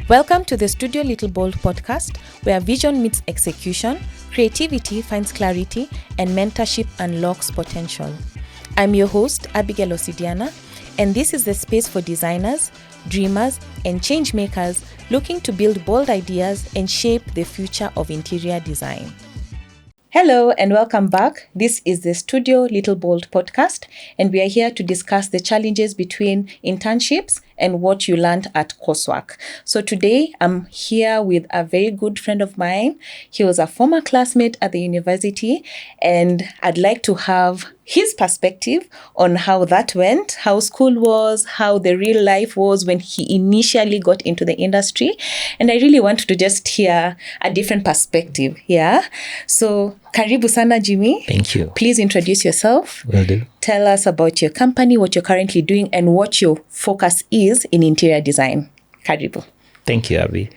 Welcome to the Studio-littleBold podcast, where vision meets execution, creativity finds clarity, and mentorship unlocks potential. I'm your host, Abigael Osidiana, and this is the space for designers, dreamers, and change makers looking to build bold ideas and shape the future of interior design. Hello and welcome back. This is the Studio-littleBold podcast, and we are here to discuss the challenges between internships and what you learned at coursework. So today I'm here with a very good friend of mine. He was a former classmate at the university, and I'd like to have his perspective on how that went, how school was, how the real life was when he initially got into the industry. And I really want to just hear a different perspective. Yeah. So karibu sana, Jimmy. Thank you. Please introduce yourself. Will do. Tell us about your company, what you're currently doing, and what your focus is in interior design. Karibu. Thank you, Abby.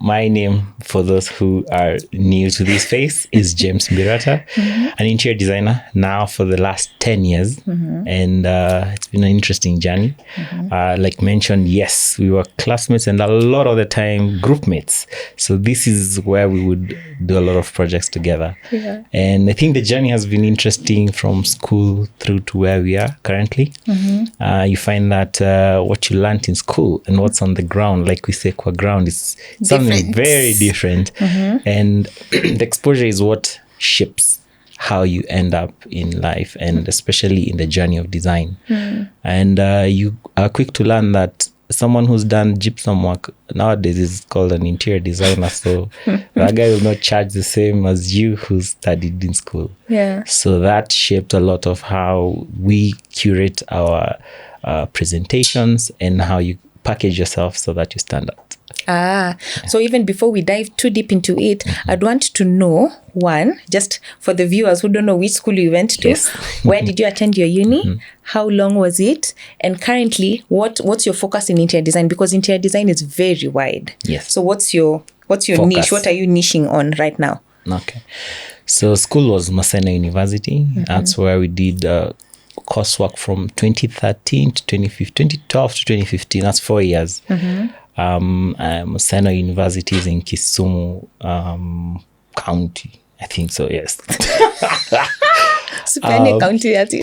My name, for those who are new to this space, is James Mbirata, an interior designer now for the last 10 years. And it's been an interesting journey. Like mentioned, yes, we were classmates and a lot of the time group mates. So this is where we would do a lot of projects together. Yeah. And I think the journey has been interesting from school through to where we are currently. You find that what you learned in school and what's on the ground, like we say, qua ground, is something very different. And the exposure is what shapes how you end up in life, and especially in the journey of design. And you are quick to learn that someone who's done gypsum work nowadays is called an interior designer. So that guy will not charge the same as you who studied in school. Yeah. So that shaped a lot of how we curate our presentations and how you package yourself so that you stand out. So even before we dive too deep into it, I'd want to know, one, just for the viewers who don't know which school you went to, where did you attend your uni? How long was it? And currently, what's your focus in interior design? Because interior design is very wide. Yes. So what's your niche? What are you niching on right now? Okay. So school was Maseno University. That's where we did coursework from 2013 to 2015, 2012 to 2015. That's 4 years. Maseno University is in Kisumu County, I think so. Yes. County.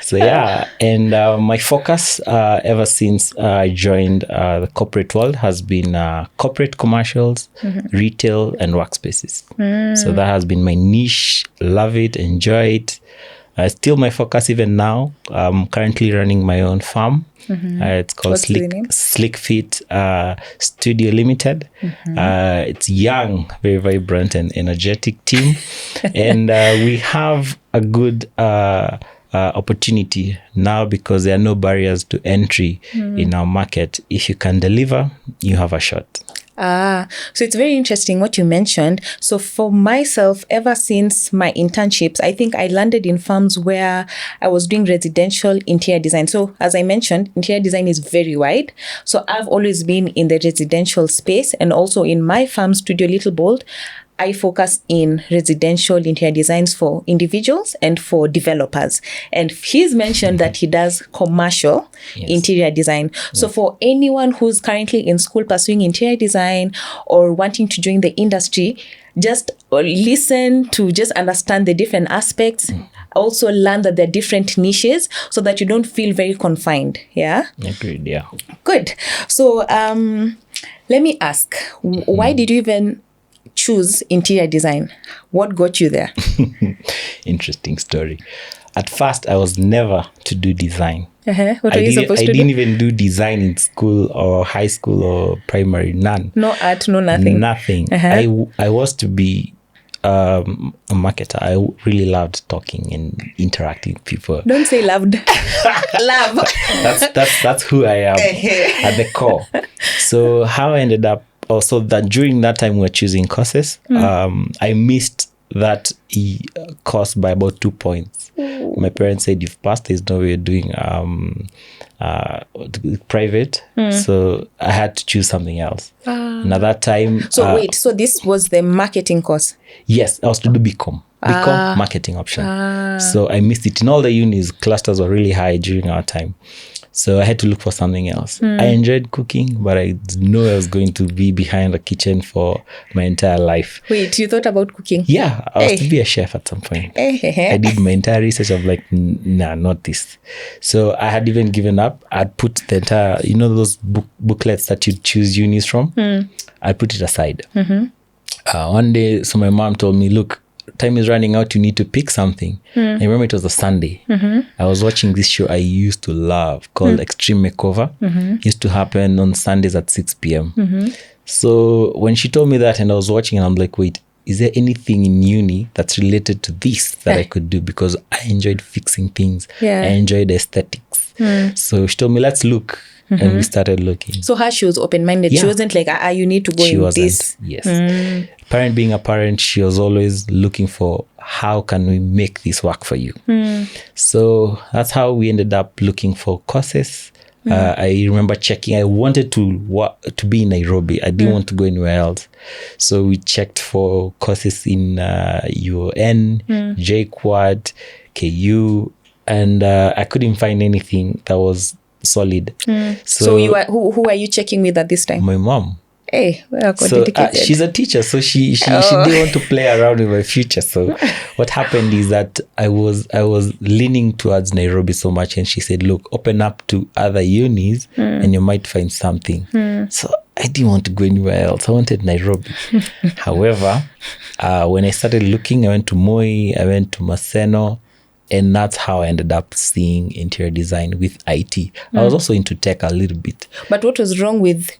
So yeah, and my focus ever since I joined the corporate world has been corporate commercials, retail, and workspaces. So that has been my niche. Love it, enjoy it. Still my focus even now. I'm currently running my own farm. It's called Slick Fit Studio Limited. It's young, very vibrant and energetic team. And we have a good opportunity now because there are no barriers to entry in our market. If you can deliver, you have a shot. So it's very interesting what you mentioned. So for myself, ever since my internships, I think I landed in firms where I was doing residential interior design. So as I mentioned, interior design is very wide. So I've always been in the residential space, and also in my firm, Studio-littleBold, I focus in residential interior designs for individuals and for developers. And he's mentioned that he does commercial interior design. So for anyone who's currently in school pursuing interior design or wanting to join the industry, just listen to just understand the different aspects. Also learn that there are different niches so that you don't feel very confined. Yeah? Agreed, yeah. Good. So let me ask, why did you even choose interior design? What got you there? Interesting story. At first, I was never to do design. What are you supposed to do? I didn't even do design in school or high school or primary. None. No art, no nothing. Nothing. I was to be a marketer. I really loved talking and interacting with people. Don't say loved. Love. That's who I am at the core. So how I ended up, also that during that time we were choosing courses, I missed that course by about 2 points. My parents said, if passed, there's no way you're doing private. So I had to choose something else. And at that time... So this was the marketing course? Yes, I was to do BCom. Marketing option. So I missed it. In all the unis, clusters were really high during our time. So I had to look for something else. I enjoyed cooking, but I knew I was going to be behind the kitchen for my entire life. Wait, you thought about cooking? Yeah, I was to be a chef at some point. I did my entire research of like, nah, not this. So I had even given up. I'd put the entire, those booklets that you choose unis from, I put it aside. One day, so my mom told me, look, time is running out, you need to pick something. I remember it was a Sunday. I was watching this show I used to love called Extreme Makeover. It used to happen on Sundays at 6 p.m. So when she told me that and I was watching, and I'm like, wait, is there anything in uni that's related to this that I could do? Because I enjoyed fixing things. I enjoyed aesthetics. So she told me, let's look. And we started looking. So she was open-minded. She wasn't like, you need to go in this. Yes. Parent being a parent, she was always looking for how can we make this work for you. So that's how we ended up looking for courses. I remember checking. I wanted to be in Nairobi. I didn't want to go anywhere else. So we checked for courses in UON, JQuad, KU, and I couldn't find anything that was solid. So you are, who are you checking with at this time? My mom. Hey, so she's a teacher, so she didn't want to play around with my future. So what happened is that I was leaning towards Nairobi so much, and she said, look, open up to other unis and you might find something. So I didn't want to go anywhere else. I wanted Nairobi. However, when I started looking, I went to Moi, I went to Maseno, and that's how I ended up seeing interior design with IT. I was also into tech a little bit. But what was wrong with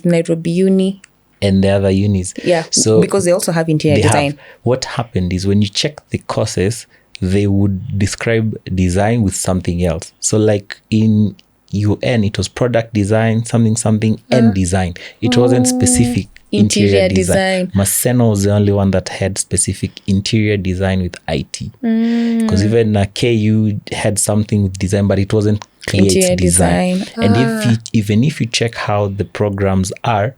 Nairobi Uni? And the other unis. Yeah, so because they also have interior design. What happened is when you check the courses, they would describe design with something else. So like in UN, it was product design, something, and design. It wasn't specific. Interior design. Maseno was the only one that had specific interior design with IT. Because even KU had something with design, but it wasn't create design. And even if you check how the programs are,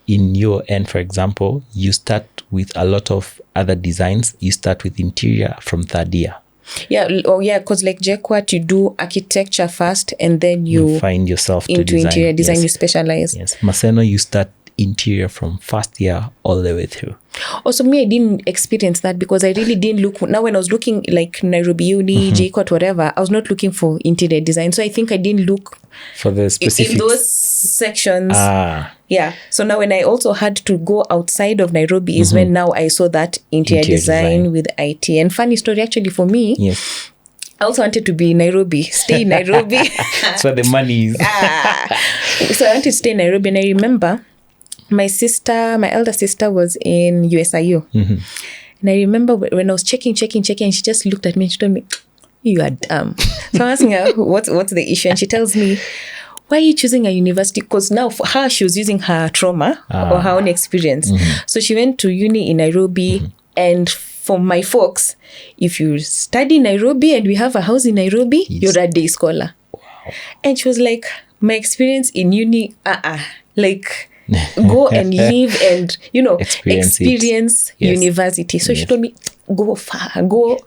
in your end, for example, you start with a lot of other designs. You start with interior from third year. Yeah, because like JQuat, you do architecture first, and then you find yourself into to interior design. You specialize. Yes, Maseno, you start interior from first year all the way through. Also, me, I didn't experience that because I really didn't look. Now, when I was looking like Nairobi Uni, JQuat, whatever, I was not looking for interior design. So I think I didn't look for the specifics in those sections. Yeah. So now when I also had to go outside of Nairobi is when now I saw that interior design with IT. And funny story actually for me. Yes. I also wanted to be in Nairobi, stay in Nairobi. That's where the money is. So I wanted to stay in Nairobi, and I remember my elder sister was in USIU. And I remember when I was checking, and she just looked at me and she told me, you are dumb. So I'm asking her, what's the issue? And she tells me, why are you choosing a university? Because now for her, she was using her trauma or her own experience. So she went to uni in Nairobi. And for my folks, if you study in Nairobi and we have a house in Nairobi, you're a day scholar. Wow. And she was like, my experience in uni, like, go and live and, experience university. So she told me, go far, go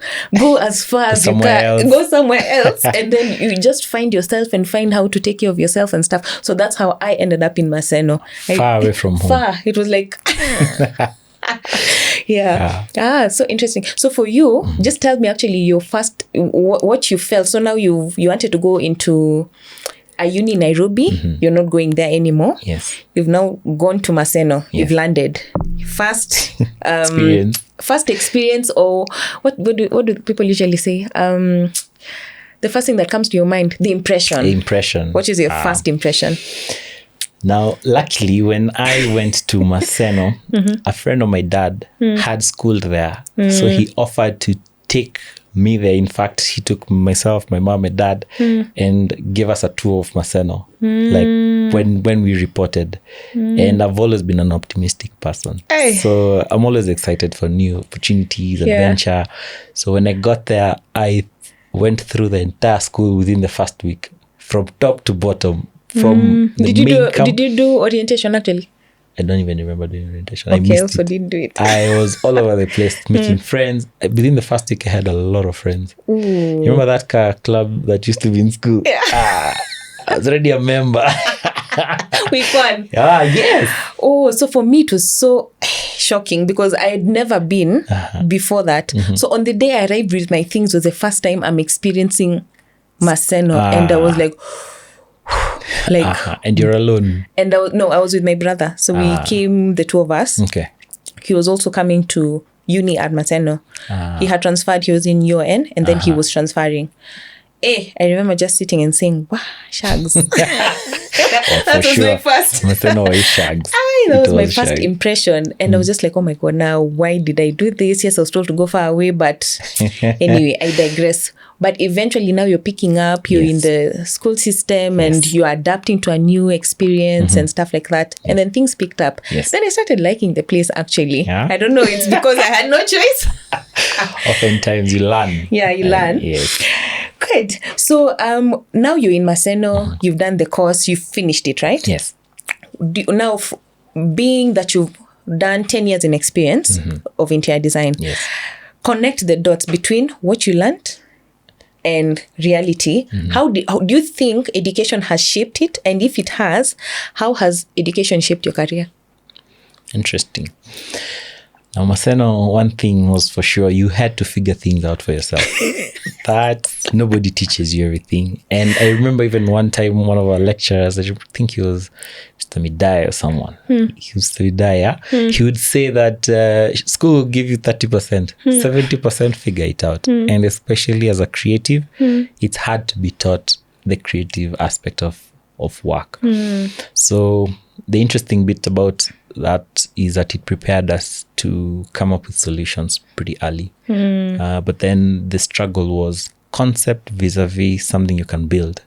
as far as you can, go somewhere else. And then you just find yourself and find how to take care of yourself and stuff. So that's how I ended up in Maseno. Far away from home. Far. It was like... so interesting. So for you, just tell me actually your first, what you felt. So now you wanted to go into a uni in Nairobi. You're not going there anymore. Yes. You've now gone to Maseno. Yes. You've landed. First experience, or what do people usually say? The first thing that comes to your mind, the impression. What is your first impression? Now, luckily, when I went to Maseno, a friend of my dad had schooled there. So he offered to take me there. In fact, he took myself, my mom, my dad, and gave us a tour of Maseno, like when we reported. And I've always been an optimistic person. So I'm always excited for new opportunities, adventure. So when I got there, I went through the entire school within the first week, from top to bottom. From the did you do orientation actually? I don't even remember doing orientation. Okay, I missed also it. didn't do it. I was all over the place making friends. Within the first week, I had a lot of friends. Ooh. You remember that club that used to be in school? Yeah. I was already a member. Which one? Yes. Oh, so for me it was so shocking because I had never been before that. So on the day I arrived with my things was the first time I'm experiencing Maseno, and I was like, and you're alone. And I was with my brother. So we came, the two of us. Okay. He was also coming to uni at Maseno. He had transferred. He was in UN, and then he was transferring. I remember just sitting and saying, wow, shags. That was my first. Maseno is shags. That was my first impression. And I was just like, oh my God, now why did I do this? Yes, I was told to go far away, but anyway, I digress. But eventually now you're picking up, you're in the school system and you're adapting to a new experience and stuff like that. And then things picked up. Yes. Then I started liking the place actually. Yeah? I don't know, it's because I had no choice. Oftentimes you learn. Yeah, you learn. Yes. Good. So now you're in Maseno, you've done the course, you've finished it, right? Yes. Now, being that you've done 10 years in experience of interior design, connect the dots between what you learned and reality. How do you think education has shaped it? And if it has, how has education shaped your career? Interesting. Now, Maseno, one thing was for sure, you had to figure things out for yourself. That nobody teaches you everything. And I remember even one time, one of our lecturers, I think he was Mr. Midai or someone. He was Mr. Midai, he would say that school will give you 30%, 70% figure it out. And especially as a creative, it's hard to be taught the creative aspect of work. So the interesting bit about that is that it prepared us to come up with solutions pretty early. But then the struggle was concept vis-a-vis something you can build.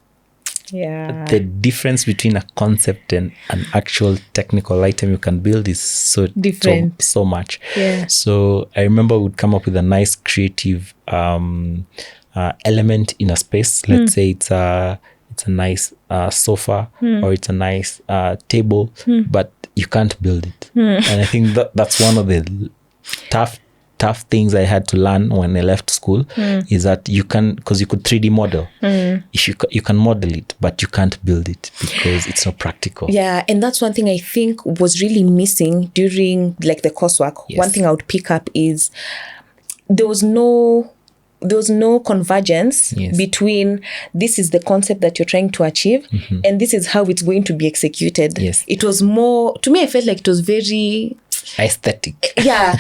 Yeah. The difference between a concept and an actual technical item you can build is so different. So much. Yeah. So I remember we'd come up with a nice creative element in a space. Let's say it's a nice sofa or it's a nice table, but you can't build it. And I think that's one of the tough things I had to learn when I left school is that you can, because you could 3D model. If you can model it, but you can't build it because it's not practical. Yeah, and that's one thing I think was really missing during like the coursework. Yes. One thing I would pick up is there was no convergence between this is the concept that you're trying to achieve and this is how it's going to be executed. Yes. It was more, to me, I felt like it was very aesthetic. Yeah,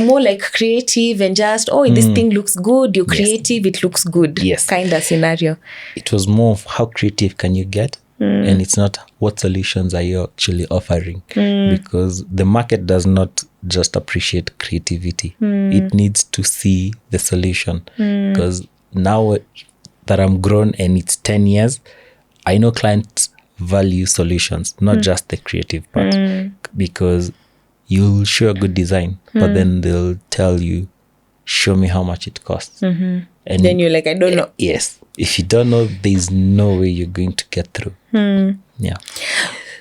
more like creative and just, this thing looks good, you're creative, it looks good. Yes. Kind of scenario. It was more of how creative can you get? And it's not what solutions are you actually offering, because the market does not just appreciate creativity. It needs to see the solution, because now that I'm grown and it's 10 years, I know clients value solutions, not just the creative part, because you'll show a good design, but then they'll tell you, show me how much it costs. And then you're like, I don't know. Yes. If you don't know, there's no way you're going to get through. Yeah.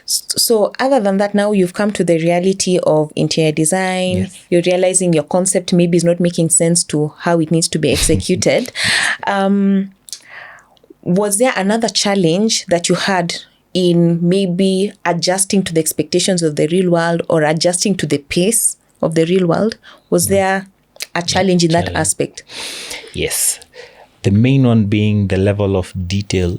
So other than that, now you've come to the reality of interior design. Yes. You're realizing your concept maybe is not making sense to how it needs to be executed. Was there another challenge that you had in maybe adjusting to the expectations of the real world or adjusting to the pace of the real world? Was there a challenge in that aspect? Yes. The main one being the level of detail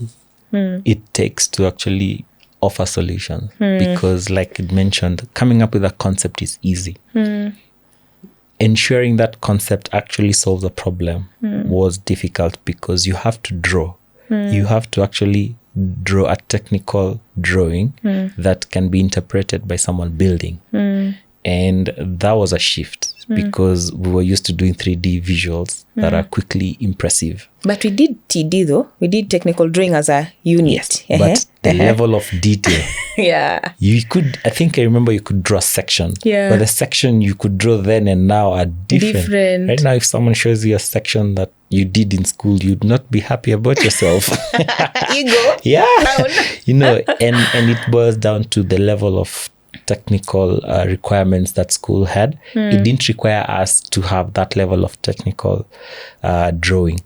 it takes to actually offer solutions. Because like it mentioned, coming up with a concept is easy. Ensuring that concept actually solves a problem was difficult, because you have to draw. You have to actually draw a technical drawing that can be interpreted by someone building. And that was a shift, because we were used to doing 3D visuals that are quickly impressive. But we did TD though. We did technical drawing as a unit. Yes, but the level of detail. I think I remember you could draw a section. Yeah. But the section you could draw then and now are different. Right now, if someone shows you a section that you did in school, you'd not be happy about yourself. Ego. Yeah. And it boils down to the level of technical requirements that school had. It didn't require us to have that level of technical drawing.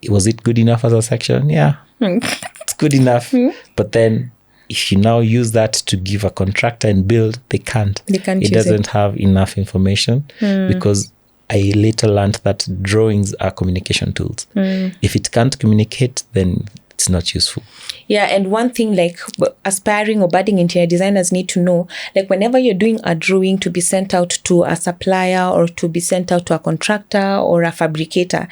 Was it good enough as a section? Yeah, it's good enough. But then if you now use that to give a contractor and build, they can't. It doesn't have enough information because I later learned that drawings are communication tools. If it can't communicate, then it's not useful. Yeah, and one thing like aspiring or budding interior designers need to know, like whenever you're doing a drawing to be sent out to a supplier or to be sent out to a contractor or a fabricator,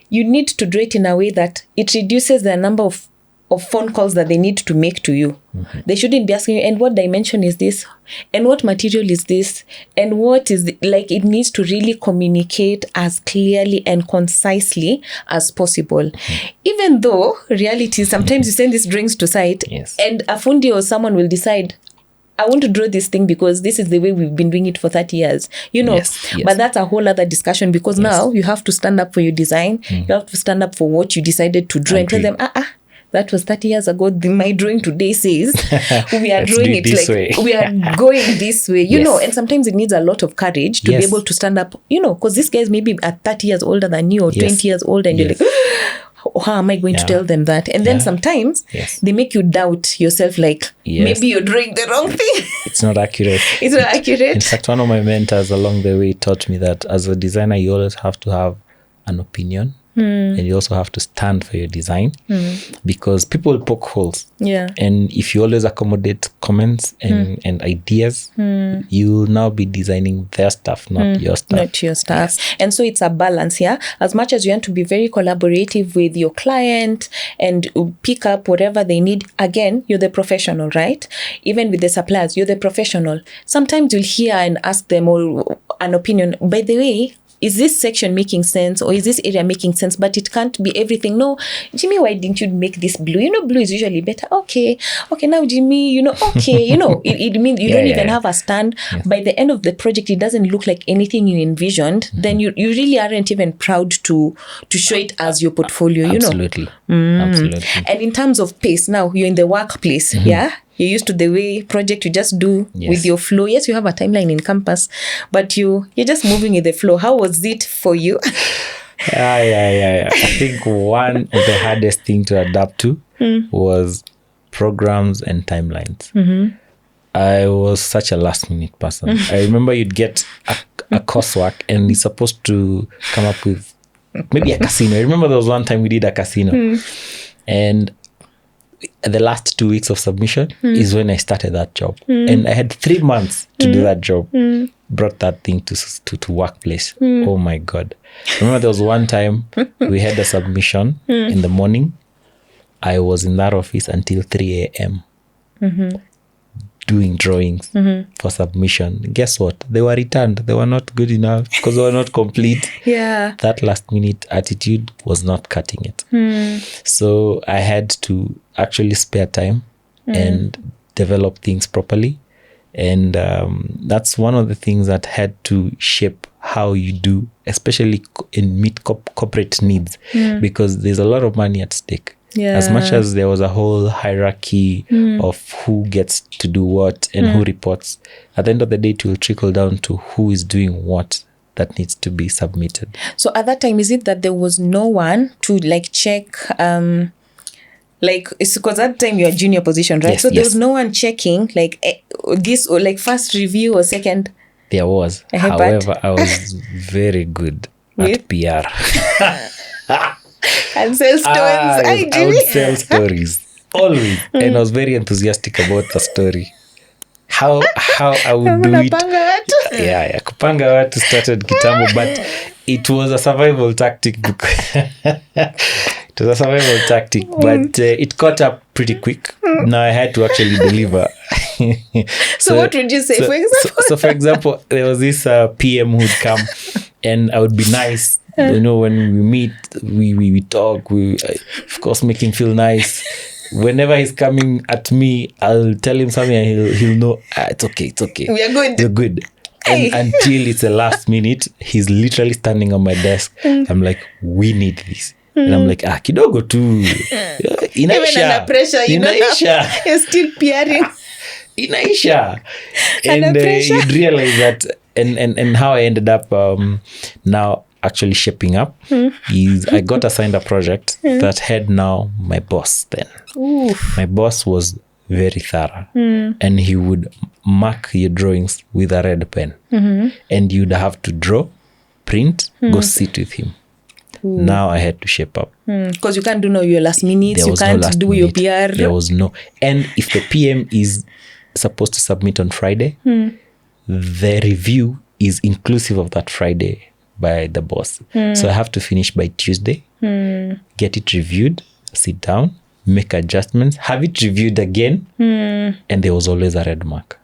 you need to draw it in a way that it reduces the number of phone calls that they need to make to you. They shouldn't be asking you, and what dimension is this? And what material is this? And what is like, it needs to really communicate as clearly and concisely as possible. Even though reality, sometimes you send these drawings to site and a fundi or someone will decide, I want to draw this thing because this is the way we've been doing it for 30 years, you know. But that's a whole other discussion because now you have to stand up for your design. You have to stand up for what you decided to draw and tell them, that was 30 years ago. My drawing today says we are drawing it like way. We are going this way, you know. And sometimes it needs a lot of courage to be able to stand up, you know, because these guys maybe are 30 years older than you or 20 years old, and you're like, how am I going to tell them that? And then sometimes they make you doubt yourself, like maybe you're drawing the wrong thing. It's not accurate. It's not accurate. In fact, one of my mentors along the way taught me that as a designer, you always have to have an opinion. And you also have to stand for your design because people will poke holes. And if you always accommodate comments and ideas, you'll now be designing their stuff, not your stuff. Not your stuff. And so it's a balance, As much as you want to be very collaborative with your client and pick up whatever they need, again, you're the professional, right? Even with the suppliers, you're the professional. Sometimes you'll hear and ask them or an opinion, by the way, is this section making sense or is this area making sense? But it can't be everything. No, Jimmy, why didn't you make this blue? You know, blue is usually better. Okay, now Jimmy, you know, okay, you know, it means you don't even have a stand. By the end of the project, it doesn't look like anything you envisioned. Then you really aren't even proud to show it as your portfolio, you know. Absolutely. And in terms of pace, now you're in the workplace, You're used to the way project you just do with your flow. Yes, you have a timeline in campus, but you're just moving with the flow. How was it for you? I think one of the hardest thing to adapt to was programs and timelines. I was such a last minute person. I remember you'd get a coursework and it's supposed to come up with maybe a casino. I remember there was one time we did a casino and the last 2 weeks of submission is when I started that job. And I had 3 months to do that job. Brought that thing to workplace. Oh my God. I remember there was one time we had a submission in the morning. I was in that office until 3 a.m. Doing drawings for submission. Guess what? They were returned. They were not good enough because they were not complete. That last minute attitude was not cutting it. So I had to actually spare time and develop things properly. And that's one of the things that had to shape how you do, especially in meet corporate needs, because there's a lot of money at stake. As much as there was a whole hierarchy of who gets to do what and who reports, at the end of the day, it will trickle down to who is doing what that needs to be submitted. So at that time, is it that there was no one to like check, like, it's because at that time you're a junior position, right? So there was no one checking like this or like first review or second? There was. However, I was very good at PR. And sell stories. I would sell stories always, and I was very enthusiastic about the story. How I would do it. Kupanga watu started kitambo, but it was a survival tactic. But it caught up pretty quick. Now I had to actually deliver. So what would you say, for example? So for example, there was this PM who'd come, and I would be nice. You know, when we meet, we talk, of course make him feel nice. Whenever he's coming at me, I'll tell him something and he'll know, it's okay. We're good. And until it's the last minute, he's literally standing on my desk. I'm like, we need this. And I'm like, kidogo tu. Even under pressure, you know, you're still peering. inaisha. Under And pressure. you'd realize that, and how I ended up now actually shaping up is I got assigned a project that had now my boss then. Oof. My boss was very thorough, and he would mark your drawings with a red pen, and you'd have to draw, print, go sit with him. Now I had to shape up. Because you can't do your last minutes, There you was no can't last do minute. your PR. There was no. And if the PM is supposed to submit on Friday, the review is inclusive of that Friday by the boss. So I have to finish by Tuesday, get it reviewed, sit down, make adjustments, have it reviewed again, and there was always a red mark.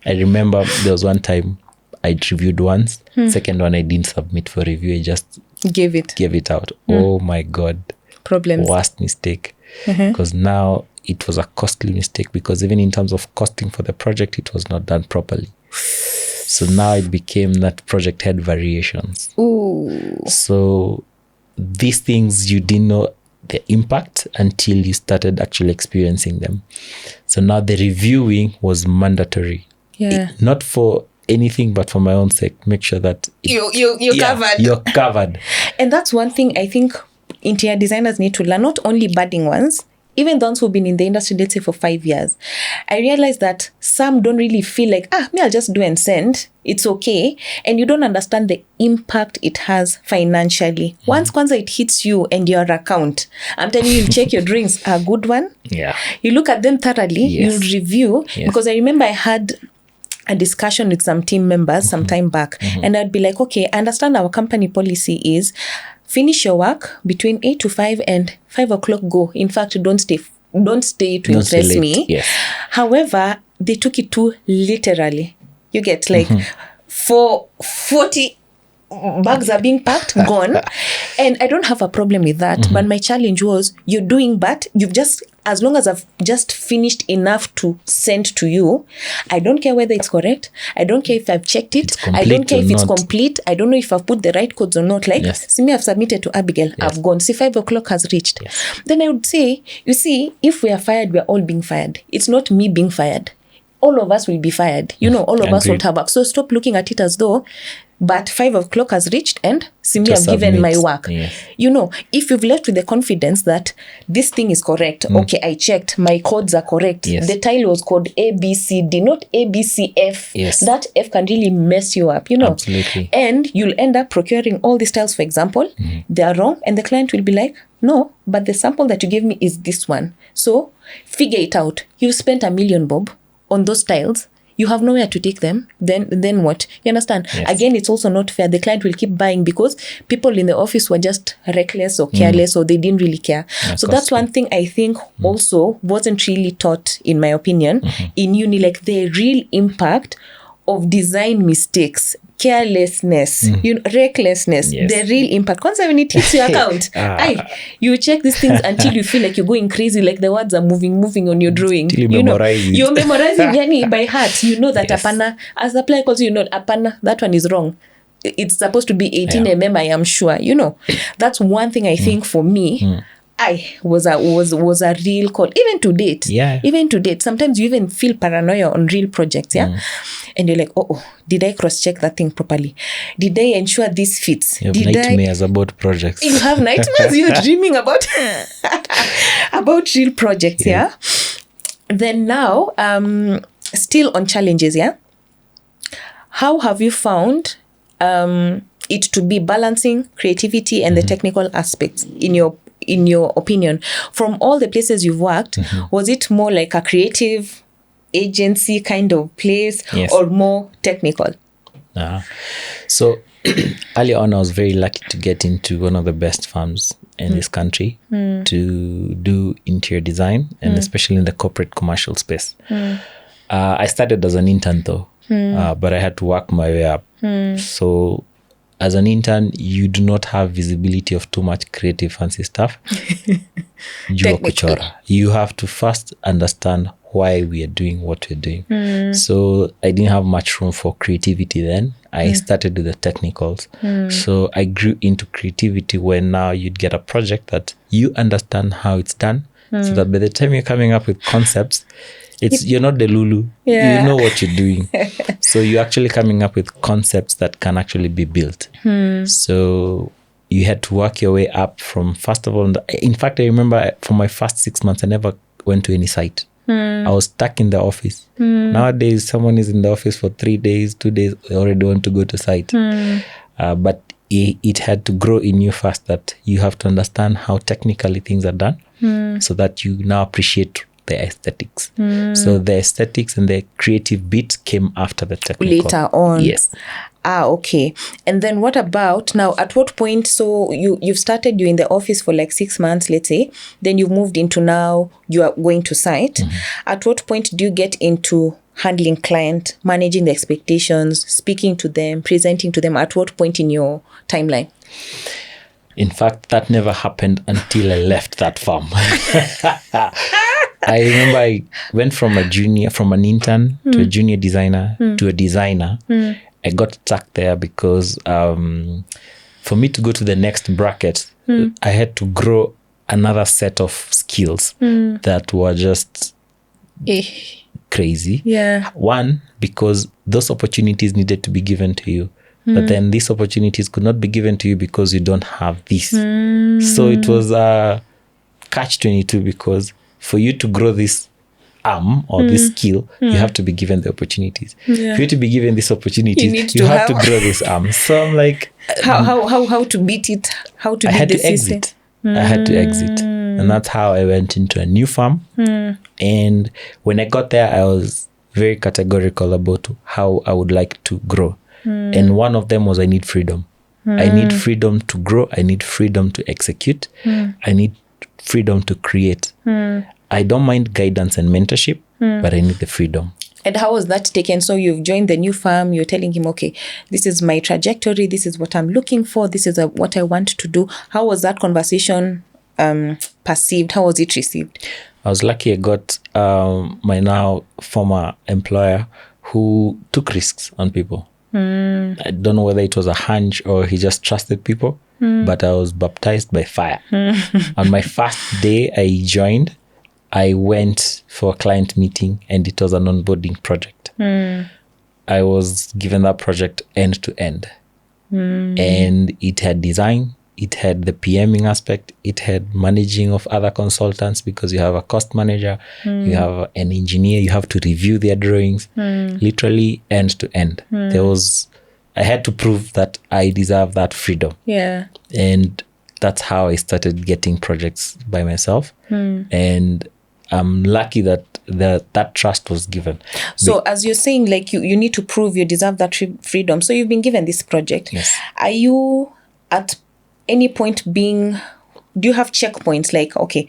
I remember there was one time I reviewed once, second one I didn't submit for review, I just gave it out. Oh my God. Problems. Worst mistake. Because now it was a costly mistake, because even in terms of costing for the project, it was not done properly. So now it became that project had variations. Ooh. So these things you didn't know the impact until you started actually experiencing them. So now the reviewing was mandatory. Yeah. Not for anything, but for my own sake. Make sure that You're covered. You're covered. And that's one thing I think interior designers need to learn, not only budding ones, even those who've been in the industry, let's say for 5 years. I realize that some don't really feel like, I'll just do and send. It's okay. And you don't understand the impact it has financially. Once kwanza it hits you and your account, I'm telling you, check your drawings, a good one. Yeah. You look at them thoroughly, Yes. you review. Yes. Because I remember I had a discussion with some team members some time back, and I'd be like, okay, I understand our company policy is finish your work between 8 to 5 and 5 o'clock go. In fact, don't stay to stay impress late. me. Yes. However, they took it too literally. You get like for 40 bags are being packed, gone. And I don't have a problem with that. But my challenge was, you're doing, but you've just, as long as I've just finished enough to send to you, I don't care whether it's correct. I don't care if I've checked it. I don't care if it's complete. I don't know if I've put the right codes or not. Like, see me, I've submitted to Abigail. I've gone. See, 5 o'clock has reached. Then I would say, you see, if we are fired, we are all being fired. It's not me being fired. All of us will be fired. All of us won't have work. So stop looking at it as though, but 5 o'clock has reached and see me, I've given my work. Yes. If you've left with the confidence that this thing is correct, okay, I checked, my codes are correct. Yes. The tile was called ABCD, not ABCF. Yes. That F can really mess you up, Absolutely. And you'll end up procuring all these tiles, for example. They are wrong, and the client will be like, no, but the sample that you gave me is this one. So figure it out. You've spent $1 million, Bob, on those tiles. You have nowhere to take them. Then what? You understand? Yes. Again, it's also not fair. The client will keep buying because people in the office were just reckless or careless or they didn't really care. So that's one thing I think also wasn't really taught, in my opinion, in uni, like the real impact of design mistakes, carelessness, recklessness, the real impact. Once when it hits your account, you check these things until you feel like you're going crazy, like the words are moving on your drawing. Till you memorize it. You're memorizing yani by heart. You know that apana, as a player calls apana, that one is wrong. It's supposed to be 18 mm, I am sure. That's one thing I think for me. I was a real call, even to date. Yeah. Even to date. Sometimes you even feel paranoia on real projects, and you're like, did I cross-check that thing properly? Did I ensure this fits? You have nightmares about projects. You have nightmares. You're dreaming about real projects, Then now, still on challenges, how have you found it to be balancing creativity and the technical aspects in your opinion? From all the places you've worked, was it more like a creative agency kind of place or more technical? So early on, I was very lucky to get into one of the best firms in this country to do interior design, and especially in the corporate commercial space. I started as an intern though, but I had to work my way up. So as an intern, you do not have visibility of too much creative fancy stuff. You have to first understand why we are doing what we're doing. So I didn't have much room for creativity then. I started with the technicals. So I grew into creativity when now you'd get a project that you understand how it's done, so that by the time you're coming up with concepts, You're not the Lulu. Yeah. You know what you're doing. So you're actually coming up with concepts that can actually be built. So you had to work your way up from, first of all, in fact, I remember for my first 6 months, I never went to any site. I was stuck in the office. Nowadays, someone is in the office for 3 days, 2 days, they already want to go to site. But it had to grow in you first, that you have to understand how technically things are done, so that you now appreciate the aesthetics. So the aesthetics and the creative bit came after the technical. Later on. Yes. Okay. And then what about now, at what point, so you've started, you're in the office for like 6 months, let's say, then you've moved into now you are going to site. At what point do you get into handling client, managing the expectations, speaking to them, presenting to them? At what point in your timeline? In fact, that never happened until I left that farm. I remember I went from an intern to a junior designer to a designer. I got stuck there because for me to go to the next bracket, I had to grow another set of skills that were just crazy. Yeah. One, because those opportunities needed to be given to you. But then these opportunities could not be given to you because you don't have this. So it was a catch-22, because for you to grow this arm or this skill, you have to be given the opportunities. For you to be given these opportunities, you have to grow this arm. So I'm like, how to beat it? How to beat the system? I had to exit. And that's how I went into a new farm. And when I got there, I was very categorical about how I would like to grow. And one of them was, I need freedom. I need freedom to grow. I need freedom to execute. I need freedom to create. I don't mind guidance and mentorship, but I need the freedom. And how was that taken? So you've joined the new farm, you're telling him, okay, this is my trajectory, this is what I'm looking for, this is what I want to do. How was that conversation perceived? How was it received? I was lucky I got my now former employer who took risks on people. I don't know whether it was a hunch or he just trusted people, but I was baptized by fire. On my first day I joined, I went for a client meeting and it was an onboarding project. I was given that project end to end. And it had design, it had the PMing aspect, it had managing of other consultants, because you have a cost manager, you have an engineer, you have to review their drawings, literally end to end. I had to prove that I deserve that freedom. Yeah. And that's how I started getting projects by myself. And I'm lucky that that trust was given. So as you're saying, like you need to prove you deserve that freedom. So you've been given this project. Yes. Are you at any point do you have checkpoints, like, okay,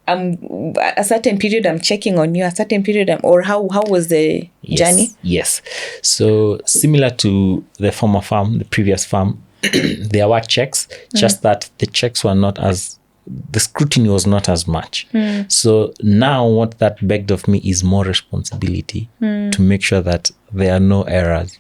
a certain period I'm checking on you, a certain period or how was the journey? Yes. So similar to the former farm, the previous farm, there were checks, just that the checks were not as, the scrutiny was not as much. So now what that begged of me is more responsibility to make sure that there are no errors.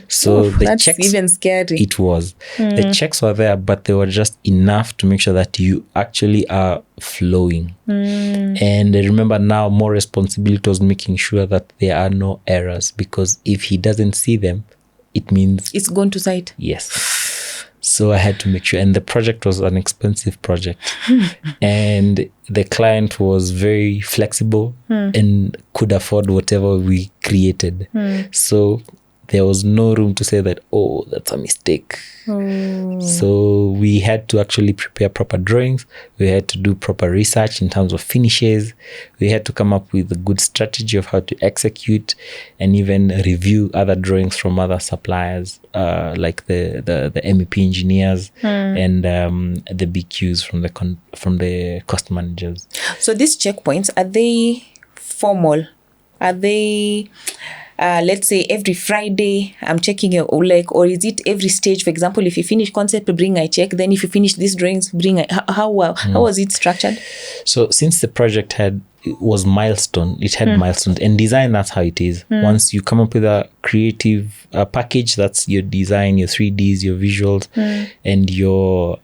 So the that's checks, even scary. it was. The checks were there, but they were just enough to make sure that you actually are flowing. And I remember now more responsibility was making sure that there are no errors, because if he doesn't see them, it means it's gone to site. Yes. So I had to make sure, and the project was an expensive project, and the client was very flexible and could afford whatever we created. So there was no room to say that, oh, that's a mistake. So we had to actually prepare proper drawings. We had to do proper research in terms of finishes. We had to come up with a good strategy of how to execute, and even review other drawings from other suppliers, like the MEP engineers and the BQs from the cost managers. So these checkpoints, are they formal? Are they let's say every Friday I'm checking your, or is it every stage? For example, if you finish concept, bring I check. Then if you finish these drawings, bring I. How was it structured? So since the project was milestone, it had milestones, and design, that's how it is. Once you come up with a creative package, that's your design, your 3Ds, your visuals, and your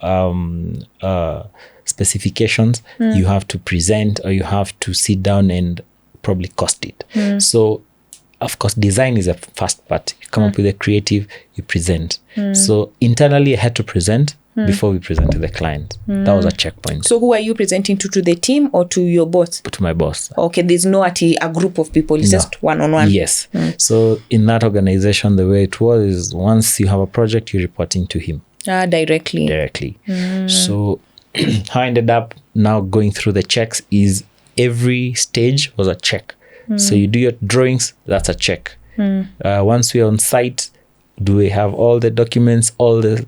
specifications, you have to present, or you have to sit down and probably cost it. So of course, design is a first part. You come up with a creative, you present. So internally, I had to present before we present to the client. That was a checkpoint. So who are you presenting to the team or to your boss? To my boss. Okay, there's no a group of people. It's just one-on-one. Yes. So in that organization, the way it was is once you have a project, you're reporting to him. Directly. So how I ended up now going through the checks is every stage was a check. So you do your drawings, that's a check. Once we're on site, do we have all the documents, all the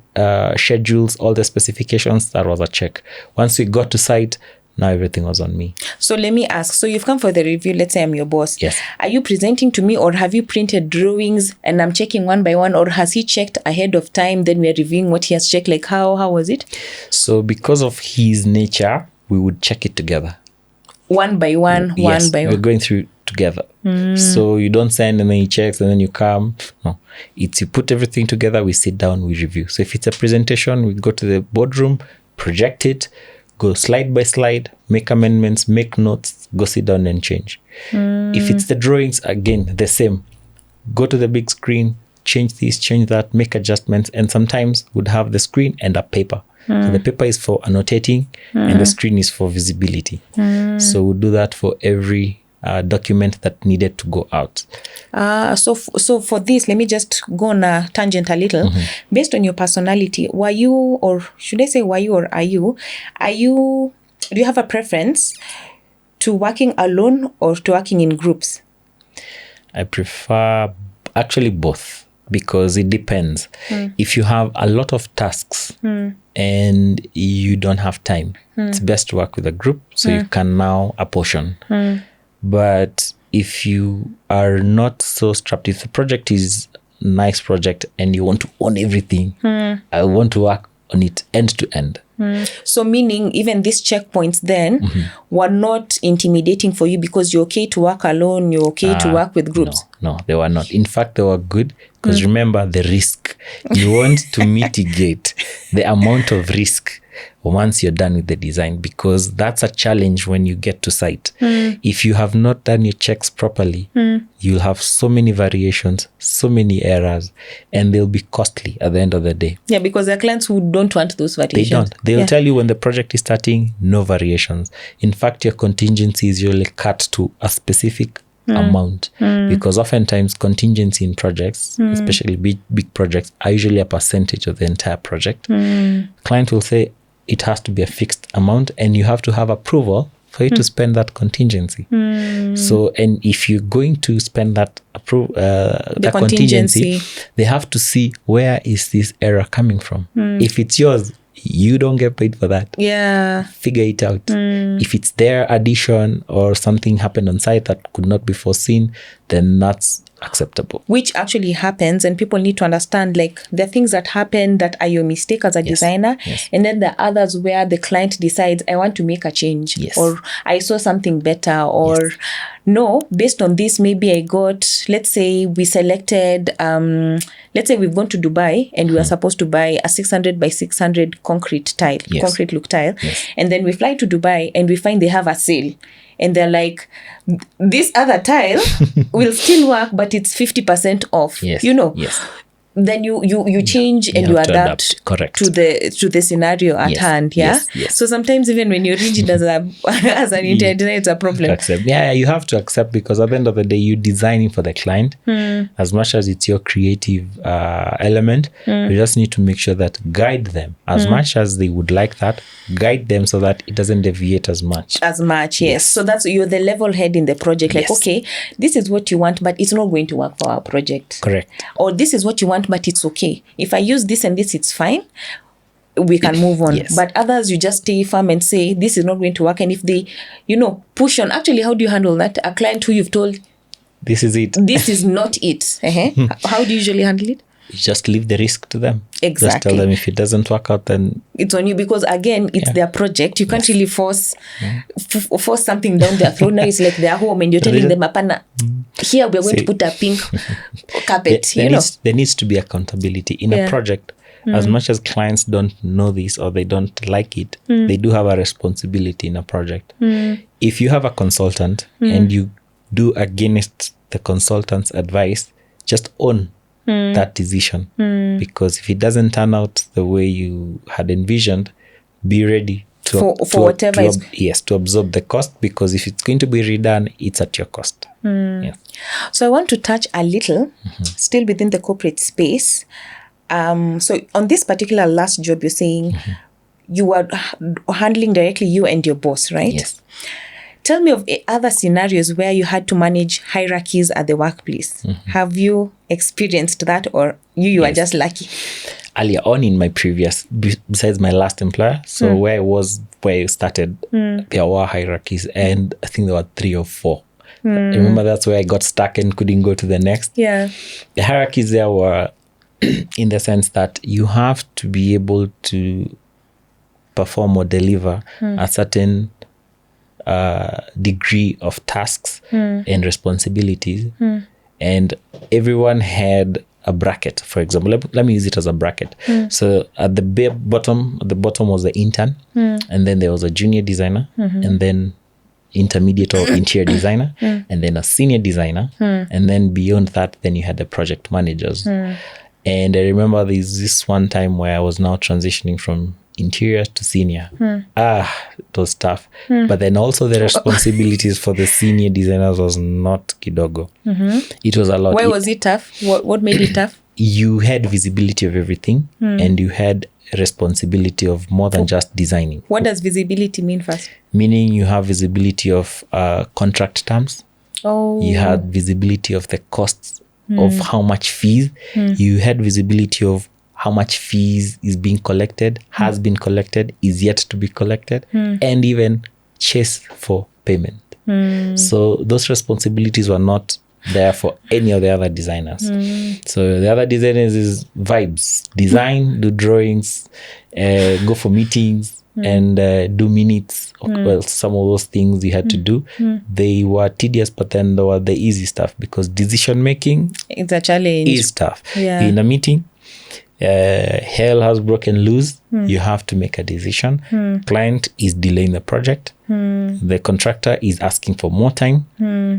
schedules, all the specifications? That was a check. Once we got to site, now everything was on me. So let me ask, so you've come for the review, let's say I'm your boss. Yes. Are you presenting to me or have you printed drawings and I'm checking one by one, or has he checked ahead of time, then we're reviewing what he has checked? Like how was it? So because of his nature, we would check it together. One by one, yes, one by we're one. going through together. So you don't send and then he checks and then you come. No, it's you put everything together, we sit down, we review. So if it's a presentation, we go to the boardroom, project it, go slide by slide, make amendments, make notes, go sit down and change. If it's the drawings, again, the same. Go to the big screen, change this, change that, make adjustments, and sometimes would have the screen and a paper. So the paper is for annotating and the screen is for visibility. So we'll do that for every document that needed to go out. So for this, let me just go on a tangent a little. Based on your personality, were you, or should I say were you or are you, do you have a preference to working alone or to working in groups? I prefer actually both because it depends. If you have a lot of tasks and you don't have time, it's best to work with a group so you can now apportion. But if you are not so strapped, if the project is a nice project and you want to own everything, I want to work on it end to end. So meaning even these checkpoints then were not intimidating for you because you're okay to work alone, you're okay to work with groups? No, they were not. In fact, they were good because remember the risk. You want to mitigate the amount of risk once you're done with the design, because that's a challenge when you get to site. If you have not done your checks properly, you'll have so many variations, so many errors, and they'll be costly at the end of the day. Yeah, because there are clients who don't want those variations. They don't. They'll tell you when the project is starting, no variations. In fact, your contingency is usually cut to a specific amount, because oftentimes contingency in projects, especially big projects, are usually a percentage of the entire project. Client will say it has to be a fixed amount and you have to have approval for you to spend that contingency. So, and if you're going to spend that contingency, they have to see where is this error coming from. If it's yours, you don't get paid for that. Yeah. Figure it out. If it's their addition or something happened on site that could not be foreseen, then that's acceptable. Which actually happens, and people need to understand, like, there are things that happen that are your mistake as a designer, and then there are others where the client decides, I want to make a change, or I saw something better, or no, based on this, maybe I got, let's say we selected, let's say we've gone to Dubai and we are supposed to buy a 600 by 600 concrete tile, concrete look tile, and then we fly to Dubai and we find they have a sale. And they're like, this other tile will still work, but it's 50% off. You know, then you change and you adapt to the scenario at hand. So sometimes even when you're rigid as an interior designer, it's a problem. You have to accept, because at the end of the day, you're designing for the client. As much as it's your creative element, you just need to make sure that guide them as much as they would like that. Guide them so that it doesn't deviate as much. So that's, you're the level head in the project. Like, okay, this is what you want, but it's not going to work for our project. Or this is what you want, but it's okay. If I use this and this, it's fine. We can move on. But others, you just stay firm and say, this is not going to work. And if they, push on, actually, how do you handle that? A client who you've told, this is it. This is not it. How do you usually handle it? You just leave the risk to them. Just tell them if it doesn't work out, then it's on you, because again, it's their project. You can't really force something down their throat. Now it's like their home and you're telling them, Apana, here we're going to put a pink carpet. There needs to be accountability in a project. As much as clients don't know this or they don't like it, they do have a responsibility in a project. If you have a consultant and you do against the consultant's advice, just own that decision. Because if it doesn't turn out the way you had envisioned, be ready to to absorb the cost, because if it's going to be redone, it's at your cost. So I want to touch a little, still within the corporate space. So on this particular last job, you're saying you were handling directly you and your boss, right? Yes. Tell me of other scenarios where you had to manage hierarchies at the workplace. Have you experienced that, or you are just lucky? Earlier on in my previous, besides my last employer, so where I started, there were hierarchies, and I think there were 3 or 4. I remember that's where I got stuck and couldn't go to the next. Yeah. The hierarchies there were in the sense that you have to be able to perform or deliver a certain degree of tasks and responsibilities, and everyone had a bracket. For example, let me use it as a bracket. So at the bottom was the intern, and then there was a junior designer, and then intermediate or interior designer, and then a senior designer, and then beyond that, then you had the project managers. And I remember there's this one time where I was now transitioning from interior to senior. It was tough. But then also the responsibilities for the senior designers was not kidogo. It was a lot. Why was it tough? What made it tough? You had visibility of everything, and you had responsibility of more than just designing. What does visibility mean first? Meaning you have visibility of contract terms. You had visibility of the costs of how much fees. You had visibility of how much fees is being collected, has been collected, is yet to be collected, and even chase for payment. So those responsibilities were not there for any of the other designers. So the other designers is vibes, design, do drawings, go for meetings, and do minutes. Well, some of those things you had to do. They were tedious, but then there were the easy stuff, because decision making, it's a challenge, is tough. In a meeting, hell has broken loose. You have to make a decision. Client is delaying the project. The contractor is asking for more time.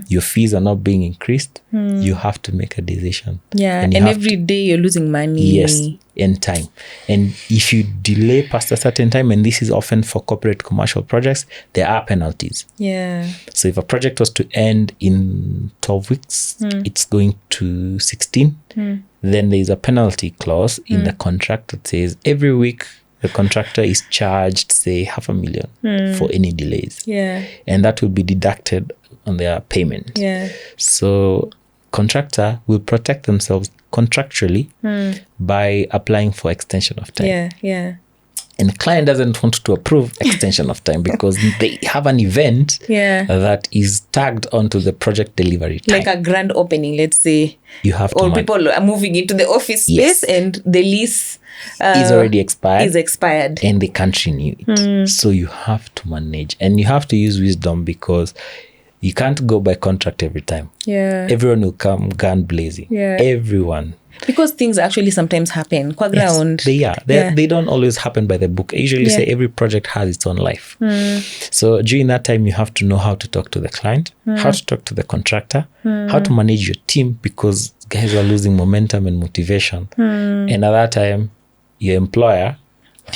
Your fees are not being increased. You have to make a decision. And every day you're losing money. Yes, and time. And if you delay past a certain time, and this is often for corporate commercial projects, there are penalties. So if a project was to end in 12 weeks, it's going to 16. Then there is a penalty clause in the contract that says every week the contractor is charged, say, $500,000 for any delays. And that will be deducted on their payment. So contractor will protect themselves contractually by applying for extension of time. And the client doesn't want to approve extension of time because they have an event that is tagged onto the project delivery time. Like a grand opening, let's say. You have to people are moving into the office space and the lease is already expired. Is expired. And they can't renew it. So you have to manage. And you have to use wisdom, because you can't go by contract every time. Everyone will come gun blazing. Everyone. Because things actually sometimes happen qua ground. They don't always happen by the book. I usually say every project has its own life. So during that time, you have to know how to talk to the client, how to talk to the contractor, how to manage your team, because guys are losing momentum and motivation. And at that time, your employer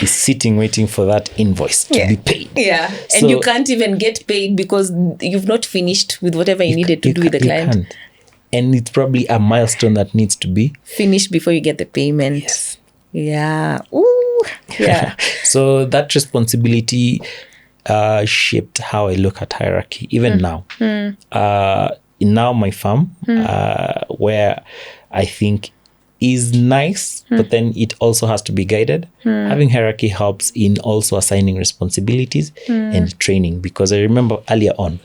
is sitting waiting for that invoice to be paid. And you can't even get paid because you've not finished with whatever you needed to do with the client. Can't. And it's probably a milestone that needs to be finished before you get the payment. So that responsibility shaped how I look at hierarchy, even now. In now my firm, where I think is nice, but then it also has to be guided. Having hierarchy helps in also assigning responsibilities and training, because I remember earlier on,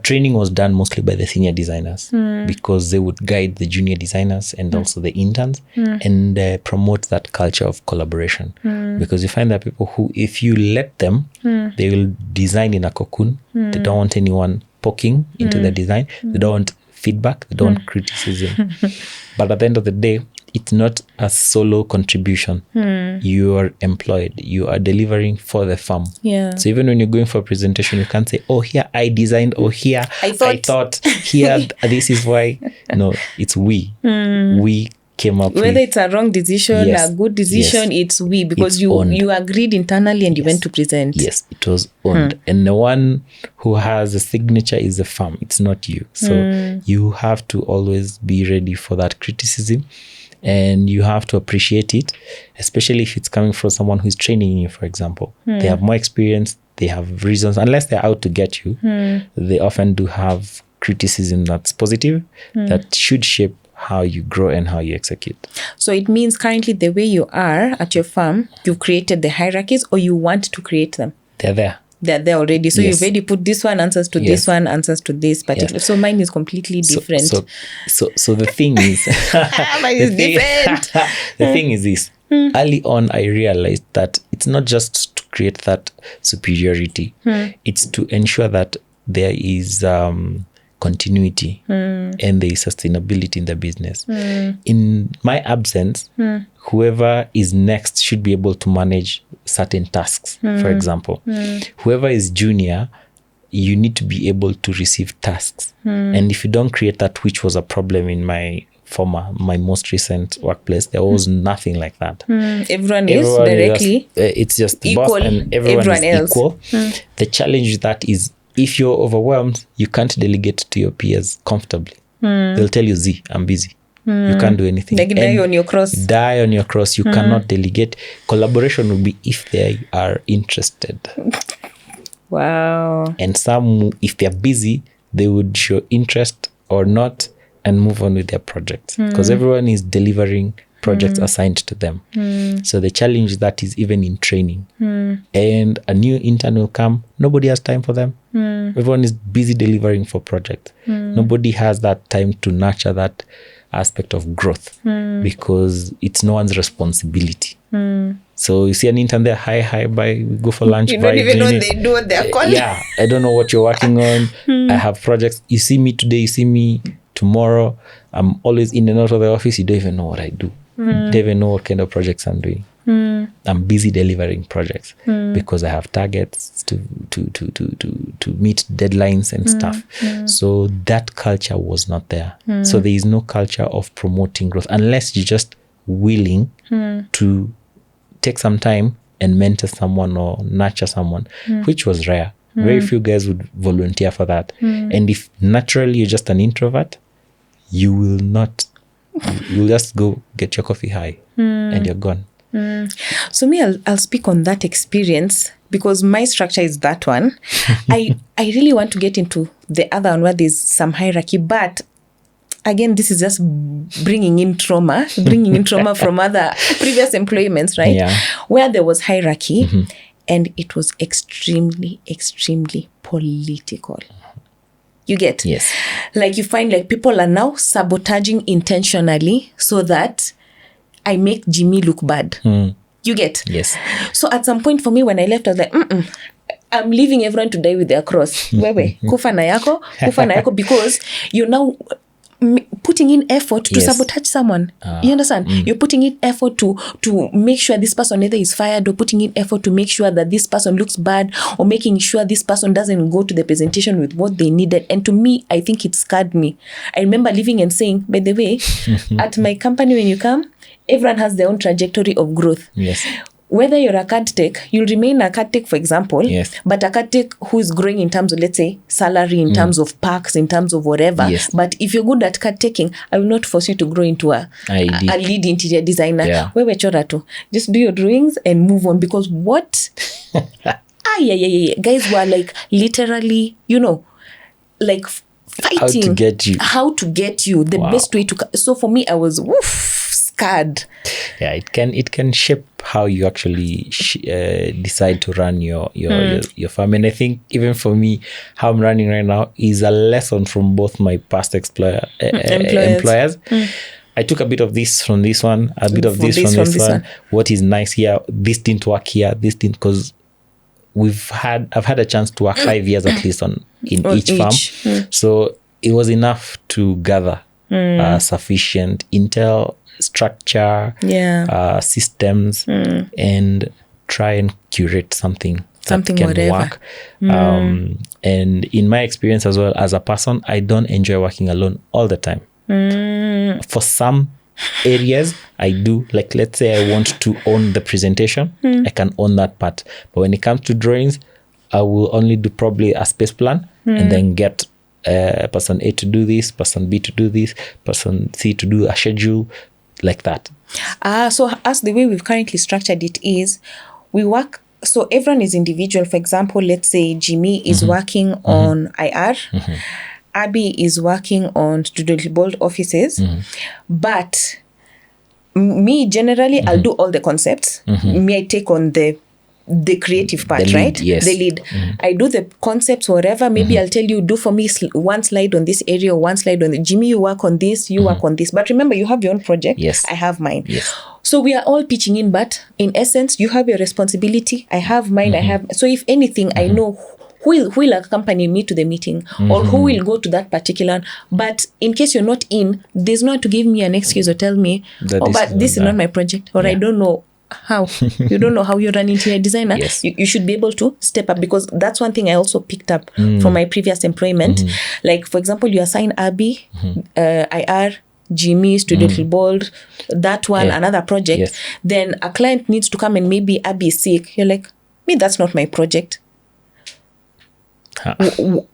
training was done mostly by the senior designers, because they would guide the junior designers and also the interns and promote that culture of collaboration. Because you find that people who, if you let them, they will design in a cocoon. They don't want anyone poking into the design. They don't want feedback. They don't want criticism. But at the end of the day, it's not a solo contribution. You are employed. You are delivering for the farm. Yeah. So even when you're going for a presentation, you can't say, oh, here I designed, or here I thought. here, this is why. No, it's we. We came up Whether with. it's a wrong decision, Yes. a good decision, it's we, because It's you owned. you agreed internally and you went to present. Yes, it was owned. And the one who has a signature is the firm. It's not you. So you have to always be ready for that criticism, and you have to appreciate it, especially if it's coming from someone who's training you, for example. They have more experience. They have reasons. Unless they're out to get you, they often do have criticism that's positive, that should shape how you grow and how you execute. So it means currently the way you are at your farm, you've created the hierarchies, or you want to create them? They're there. They're there already. So Yes. you've already put this one answers to Yes. this one, answers to this. But Yeah. so mine is completely different. So the thing is, Mine is different. the thing is this. Early on, I realized that it's not just to create that superiority. It's to ensure that there is continuity and there is sustainability in the business. In my absence, whoever is next should be able to manage certain tasks. For example, whoever is junior, you need to be able to receive tasks. And if you don't create that, which was a problem in my most recent workplace, there was nothing like that. Everyone is directly it's just the equal, boss, and everyone is else. equal. The challenge with that is, if you're overwhelmed, you can't delegate to your peers comfortably. They'll tell you, Z, I'm busy. You can't do anything. Like die on your cross. Die on your cross. You cannot delegate. Collaboration will be if they are interested. Wow. And some, if they're busy, they would show interest or not and move on with their projects, because everyone is delivering projects assigned to them. So the challenge that is even in training. And a new intern will come, nobody has time for them. Everyone is busy delivering for projects. Nobody has that time to nurture that aspect of growth, because it's no one's responsibility. So you see an intern there, hi, bye, we go for lunch. You bye, don't even know they do what they're calling. Yeah, I don't know what you're working on. I have projects. You see me today, you see me tomorrow. I'm always in and out of the office. You don't even know what I do. You don't even know what kind of projects I'm doing. I'm busy delivering projects because I have targets to meet deadlines and stuff. So that culture was not there. So there is no culture of promoting growth unless you're just willing to take some time and mentor someone or nurture someone, which was rare. Very few guys would volunteer for that. And if naturally you're just an introvert, you will not. You'll just go get your coffee high and you're gone. So me, I'll speak on that experience, because my structure is that one. I really want to get into the other one where there's some hierarchy, but again, this is just bringing in trauma from other previous employments, right? Yeah. Where there was hierarchy and it was extremely, extremely political. You get? Yes. Like you find like people are now sabotaging intentionally so that I make Jimmy look bad. You get? Yes. So at some point for me, when I left, I was like, I'm leaving everyone to die with their cross. Wewe, kufa na yako, because you're now putting in effort to sabotage someone. You understand? You're putting in effort to make sure this person either is fired, or putting in effort to make sure that this person looks bad, or making sure this person doesn't go to the presentation with what they needed. And to me, I think it scarred me. I remember leaving and saying, by the way, at my company, when you come, everyone has their own trajectory of growth. Yes. Whether you're a card tech, you'll remain a card tech, for example, but a card tech who is growing in terms of, let's say, salary, in terms of perks, in terms of whatever. Yes. But if you're good at card taking, I will not force you to grow into a lead interior designer. Yeah. Wewe chora tu. Just do your drawings and move on, because what? Guys were like literally, like fighting. How to get you. The best way to. So for me, I was scared. Yeah, it can shape how you actually decide to run your farm. And I think even for me, how I'm running right now is a lesson from both my past employers. I took a bit of this from this one, a bit of this from this one. What is nice here? This didn't work here. This didn't, because I've had a chance to work 5 years at least in each farm. So it was enough to gather sufficient intel, structure, systems, and try and curate something that can whatever. work. And in my experience as well as a person, I don't enjoy working alone all the time. For some areas I do, like let's say I want to own the presentation, I can own that part. But when it comes to drawings, I will only do probably a space plan and then get person A to do this, person B to do this, person C to do a schedule, like that. So as the way we've currently structured it is, we work, so everyone is individual. For example, let's say Jimmy is working on IR, Abby is working on Studio-littleBold offices, but me generally, I'll do all the concepts. Me, I take on the creative part, lead, right? yes. The lead. I do the concepts, whatever. Maybe I'll tell you, do for me one slide on this area, or one slide on the Jimmy, you work on this, you work on this. But remember, you have your own project. Yes. I have mine. Yes. So we are all pitching in, but in essence, you have your responsibility. I have mine. I have. So if anything, I know who will accompany me to the meeting or who will go to that particular. But in case you're not in, there's no one to give me an excuse or tell me, but this is not my project, or I don't know how. You don't know how you're an interior designer. Yes. You should be able to step up, because that's one thing I also picked up from my previous employment. Like, for example, you assign Abby, IR, Jimmy, Studio-littleBold, that one, another project. Then a client needs to come and maybe Abby is sick. You're like, me, that's not my project.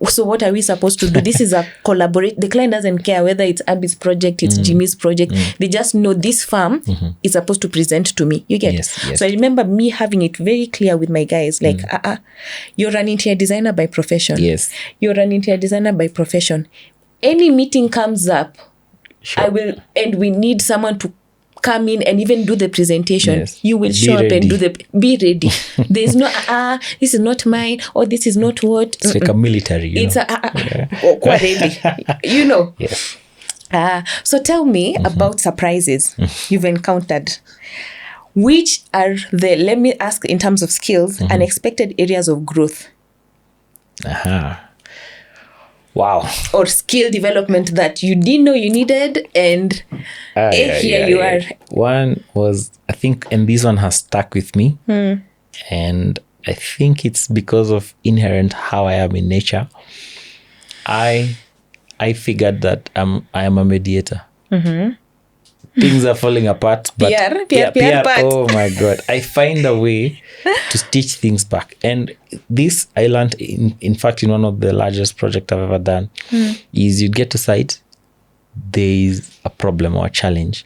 So what are we supposed to do? This is a collaborate. The client doesn't care whether it's Abby's project, it's Jimmy's project. They just know this firm is supposed to present to me. You get? Yes. So I remember me having it very clear with my guys, like, you're an interior designer by profession. Yes. You're an interior designer by profession. Any meeting comes up, I will, and we need someone to come in and even do the presentation. You will show up and be ready. There's no this is not mine, or this is not what. It's like a military, it's quite ready. You know. Yes. So tell me about surprises you've encountered. Which are the, let me ask in terms of skills, unexpected areas of growth? Wow. Or skill development that you didn't know you needed, and here you are. One was, I think, and this one has stuck with me, and I think it's because of inherent how I am in nature. I figured that I am a mediator. Things are falling apart, but PR part. Oh my God, I find a way to stitch things back. And this I learned in fact in one of the largest projects I've ever done. Is you get to site, there is a problem or a challenge,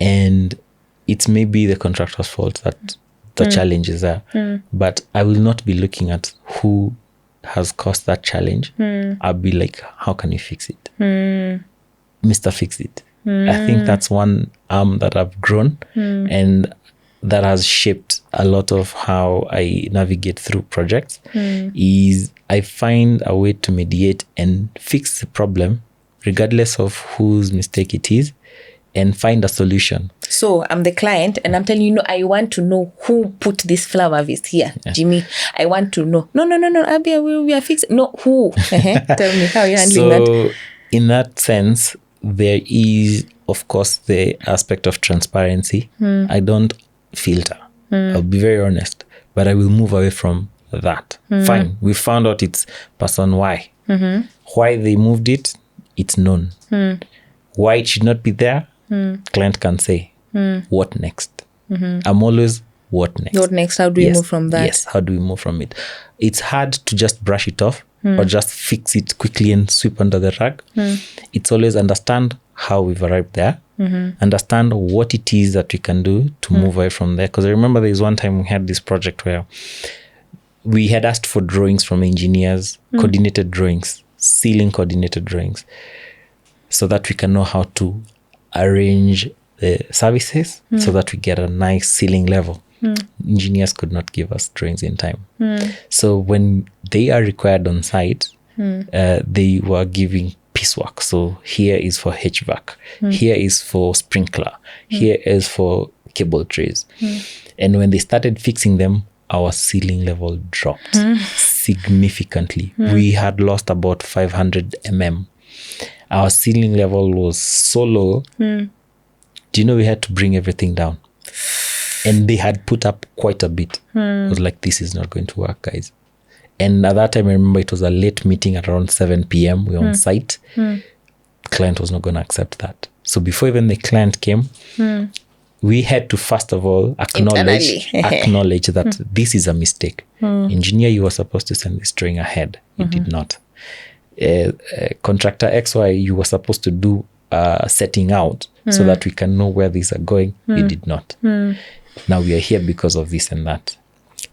and it's maybe the contractor's fault that the challenge is there, but I will not be looking at who has caused that challenge. I'll be like, how can you fix it? Mr. Fix It. I think that's one arm that I've grown, and that has shaped a lot of how I navigate through projects. Is I find a way to mediate and fix the problem regardless of whose mistake it is, and find a solution. So I'm the client and I'm telling you, I want to know who put this flower vase here. Jimmy, I want to know. No, Abby, we are fixing. No, who? Tell me how you're handling that. So in that sense, there is, of course, the aspect of transparency. I don't filter. I'll be very honest, but I will move away from that. Fine, we found out it's person Y. Why they moved it, it's known. Why it should not be there, client can say, what next? I'm always, what next? What next? How do we move from that? Yes, how do we move from it? It's hard to just brush it off or just fix it quickly and sweep under the rug. It's always understand how we've arrived there, understand what it is that we can do to move away from there. Because I remember there was one time we had this project where we had asked for drawings from engineers, coordinated drawings, ceiling coordinated drawings, so that we can know how to arrange the services so that we get a nice ceiling level. Engineers could not give us drawings in time. So when they are required on site, they were giving piecework. So here is for HVAC, here is for sprinkler, here is for cable trays. And when they started fixing them, our ceiling level dropped significantly. We had lost about 500 mm. our ceiling level was so low. Do you know we had to bring everything down? And they had put up quite a bit. I was like, this is not going to work, guys. And at that time, I remember it was a late meeting at around 7 p.m. We were on site. Client was not going to accept that. So before even the client came, we had to first of all acknowledge that this is a mistake. Engineer, you were supposed to send this drawing ahead. You did not. Contractor XY, you were supposed to do setting out so that we can know where these are going. You did not. Now we are here because of this and that.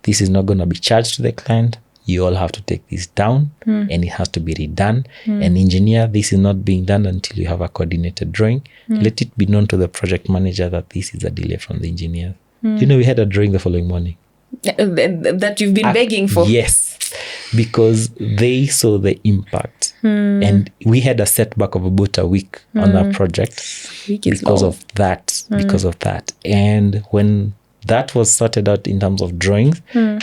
This is not going to be charged to the client. You all have to take this down and it has to be redone. And engineer, this is not being done until you have a coordinated drawing. Let it be known to the project manager that this is a delay from the engineer. You know, we had a drawing the following morning. That you've been begging for. Yes, because they saw the impact. And we had a setback of about a week on our project because of that. And when that was sorted out in terms of drawings,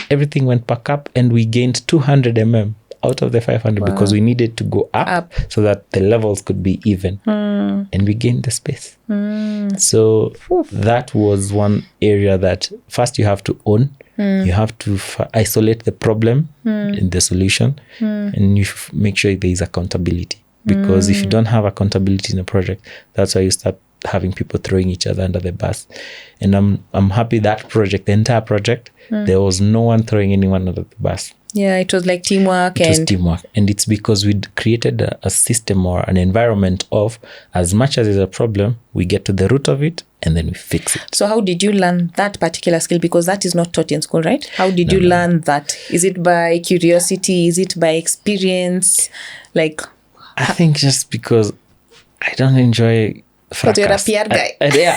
everything went back up and we gained 200 mm out of the 500 because we needed to go up so that the levels could be even. And we gained the space. So that was one area that first you have to own. You have to isolate the problem and the solution, and you make sure there is accountability. Because if you don't have accountability in a project, that's why you start having people throwing each other under the bus. And I'm happy that project, the entire project, there was no one throwing anyone under the bus. Yeah, it was like teamwork. It was teamwork. And it's because we'd created a system or an environment of, as much as there's a problem, we get to the root of it and then we fix it. So how did you learn that particular skill? Because that is not taught in school, right? How did you learn that? Is it by curiosity? Is it by experience? Like, I think just because I don't enjoy fracas. Because you're a PR guy.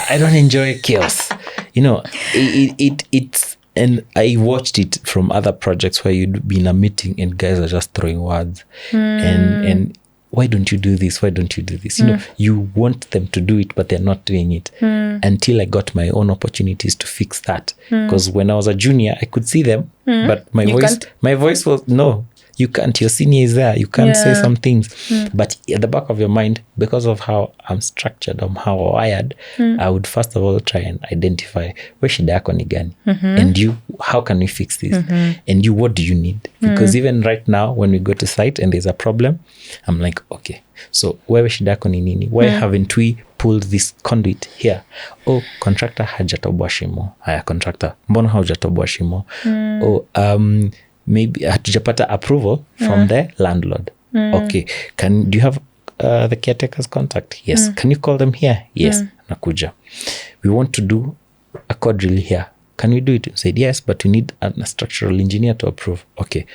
I don't enjoy chaos. You know, it's, and I watched it from other projects where you'd be in a meeting and guys are just throwing words. And why don't you do this? Why don't you do this? You know, you want them to do it, but they're not doing it. Until I got my own opportunities to fix that. Because when I was a junior, I could see them, but my voice was, no, you can't. Your senior is there. You can't say some things. But at the back of your mind, because of how I'm structured, how I'm wired, I would first of all try and identify where shida yako ni gani, and you, how can we fix this? And you, what do you need? Because even right now, when we go to site and there's a problem, I'm like, okay, so where shida yako ni nini? Why haven't we pulled this conduit here? Oh, contractor hajatoboa shimo. Haya, contractor, mbona hujatoboa shimo? Oh, maybe hatujapata approval from the landlord. Okay, do you have the caretaker's contact? Yes. Can you call them here? Yes. Nakuja. We want to do a code drill here. Can we do it? I said yes, but we need a structural engineer to approve. Okay.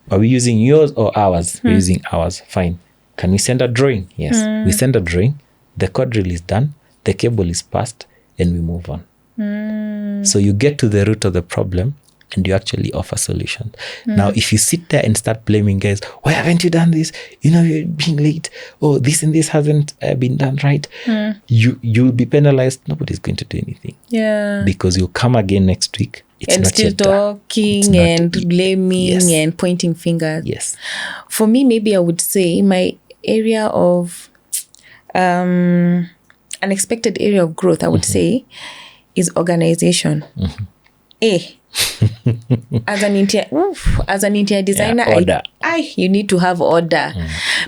Are we using yours or ours? We're using ours. Fine. Can we send a drawing? Yes. We send a drawing. The code drill is done. The cable is passed, and we move on. So you get to the root of the problem and you actually offer solutions. Now, if you sit there and start blaming guys, why haven't you done this? You know, you're being late. Oh, this and this hasn't been done right. You'll be penalized. Nobody's going to do anything. Yeah. Because you'll come again next week. It's and not still talking and blaming and pointing fingers. Yes. For me, maybe I would say my area of unexpected area of growth, I would say, is organization. As an interior designer, you need to have order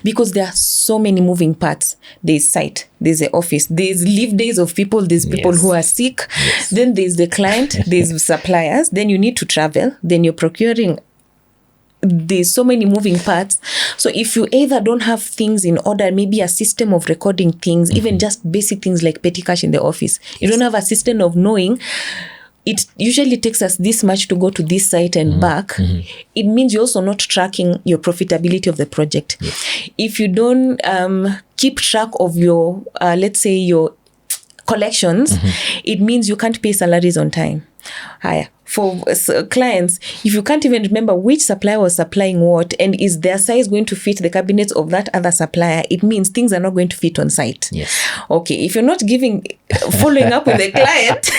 because there are so many moving parts. There's site, there's the office, there's leave days of people, there's people who are sick, then there's the client, there's suppliers, then you need to travel, then you're procuring. There's so many moving parts. So if you either don't have things in order, maybe a system of recording things, even just basic things like petty cash in the office, you don't have a system of knowing it usually takes us this much to go to this site and back. It means you're also not tracking your profitability of the project. If you don't keep track of your, let's say, your collections, it means you can't pay salaries on time. For clients, if you can't even remember which supplier was supplying what and is their size going to fit the cabinets of that other supplier, it means things are not going to fit on site. Okay, if you're not following up with the client,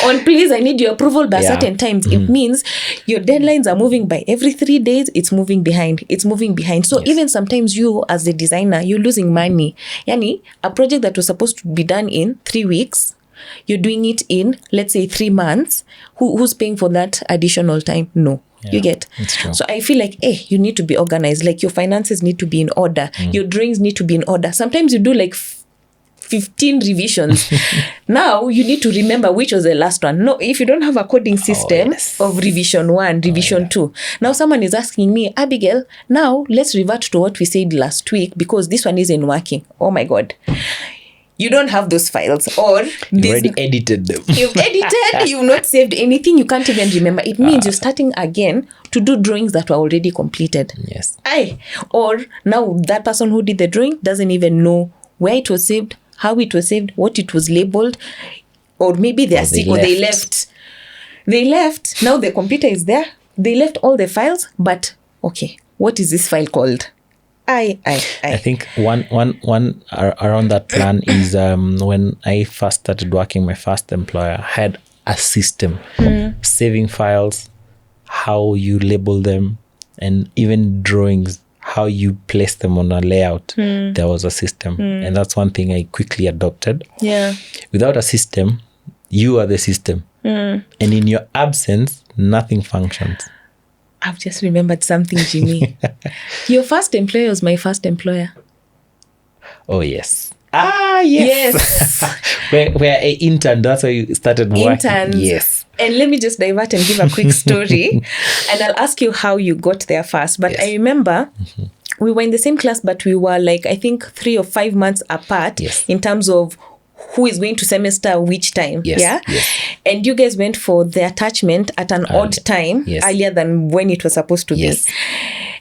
on please, I need your approval by certain times. It means your deadlines are moving by every 3 days. It's moving behind. So even sometimes you as the designer, you're losing money. Yani, a project that was supposed to be done in 3 weeks, you're doing it in, let's say, 3 months. Who's paying for that additional time? No. You get. So I feel like, you need to be organized. Like your finances need to be in order. Your drawings need to be in order. Sometimes you do like 15 revisions. Now you need to remember which was the last one. No, if you don't have a coding system of revision 1, revision 2. Now someone is asking me, Abigail, now let's revert to what we said last week because this one isn't working. Oh my God. You don't have those files, or you already edited them. You've edited, you've not saved anything, you can't even remember. It means you're starting again to do drawings that were already completed. Yes. Or now that person who did the drawing doesn't even know where it was saved, how it was saved, what it was labeled, or maybe they are sick or they left. They left. Now the computer is there. They left all the files, but okay, what is this file called? I think one around that plan is when I first started working, my first employer had a system, saving files, how you label them, and even drawings, how you place them on a layout. There was a system, and that's one thing I quickly adopted. Yeah. Without a system, you are the system, and in your absence, nothing functions. I've just remembered something, Jimmy. Your first employer was my first employer. Oh, yes. Yes. where I interned, that's why you started working. Interns. Yes. And let me just divert and give a quick story. And I'll ask you how you got there first. But I remember we were in the same class, but we were like, I think 3 or 5 months apart in terms of who is going to semester which time. Yes. And you guys went for the attachment at an odd time, earlier than when it was supposed to be.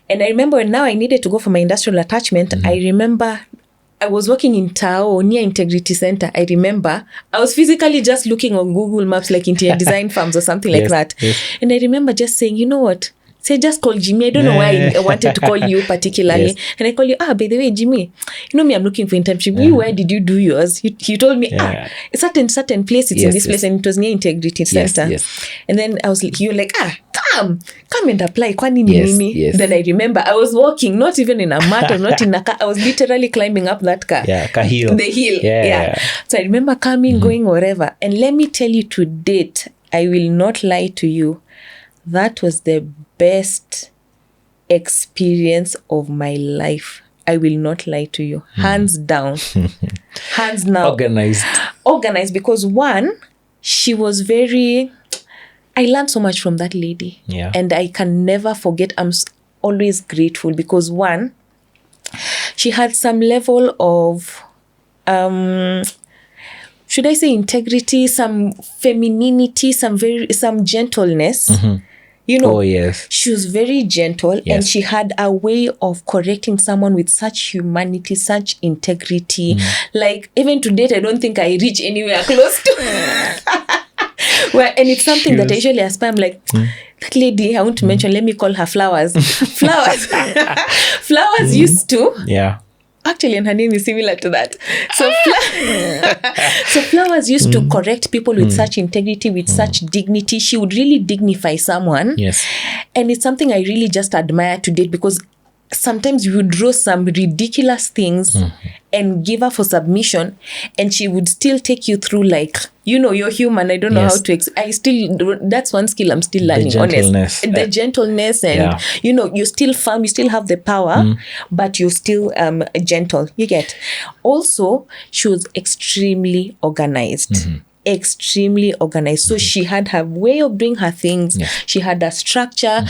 And I remember now I needed to go for my industrial attachment. I remember I was working in Tao near Integrity Center. I remember I was physically just looking on Google Maps, like interior design firms or something like that. And I remember just saying, you know what? Say, just call Jimmy. I don't know why I wanted to call you particularly. And I call you, by the way, Jimmy, you know me, I'm looking for internship. Where did you do yours? You told me, certain place, it's in this place, and it was near Integrity Center. And then I was like, you're like, come and apply. Kwani ni nini? Then I remember I was walking, not even in a mat or not in a car. I was literally climbing up that car. Car hill. The hill. So I remember coming, going wherever. And let me tell you, to date, I will not lie to you, that was the best experience of my life. I will not lie to you. Hands down. Hands down. Organized because one, she was very... I learned so much from that lady. And I can never forget. I'm always grateful because one, she had some level of... should I say integrity, some femininity, some gentleness. You know, she was very gentle and she had a way of correcting someone with such humanity, such integrity. Like, even to date, I don't think I reach anywhere close to well, and it's something that I usually aspire. I'm like, that lady, I want to mention, let me call her Flowers. Flowers used to... Actually, and her name is similar to that. So, so Flowers used to correct people with such integrity, with such dignity. She would really dignify someone. And it's something I really just admire to date because sometimes you would draw some ridiculous things and give her for submission, and she would still take you through, like, you know, you're human. I don't know how to... that's one skill I'm still learning, honestly. The gentleness and, you know, you're still firm, you still have the power, but you're still gentle. You get. Also, she was extremely organized. Extremely organized. So she had her way of doing her things. She had a structure.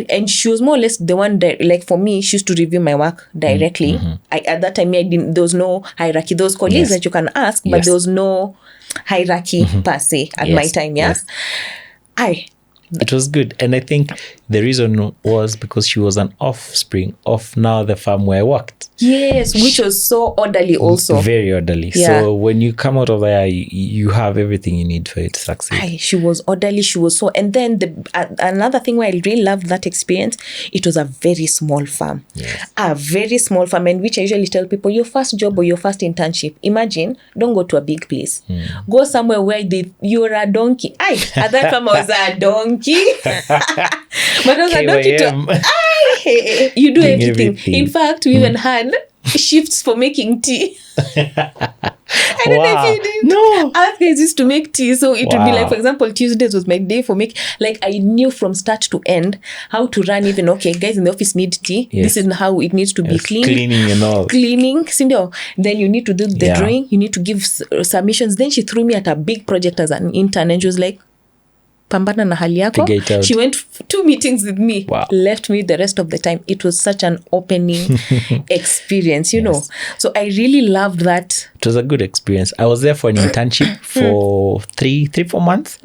And she was more or less the one that, like, for me, she used to review my work directly. At that time, there was no hierarchy. Those colleagues that you can ask, but there was no hierarchy per se at my time. It was good. And I think the reason was because she was an offspring of now the farm where I worked. Yes, which was so orderly also. Very orderly. Yeah. So when you come out of there, you have everything you need for it to succeed. Aye, she was orderly, she was so... And then another thing why I really loved that experience, it was a very small farm. Yes. A very small farm, and which I usually tell people, your first job or your first internship, imagine, don't go to a big place. Go somewhere where you're a donkey. Aye, at that time I was a donkey. But I was a donkey to... Aye, you do everything. In fact, we even had shifts for making tea. I don't know if you did. No. Our guys used to make tea. So it would be like, for example, Tuesdays was my day for make. Like I knew from start to end how to run even, okay, guys in the office need tea. Yes. This is how it needs to be cleaned. Cleaning and all. Cleaning. Then you need to do the drawing. You need to give submissions. Then she threw me at a big project as an intern and she was like, pambana na hali yako. She went 2 meetings with me, left me the rest of the time. It was such an opening experience, you know. So I really loved that. It was a good experience. I was there for an internship for 4 months.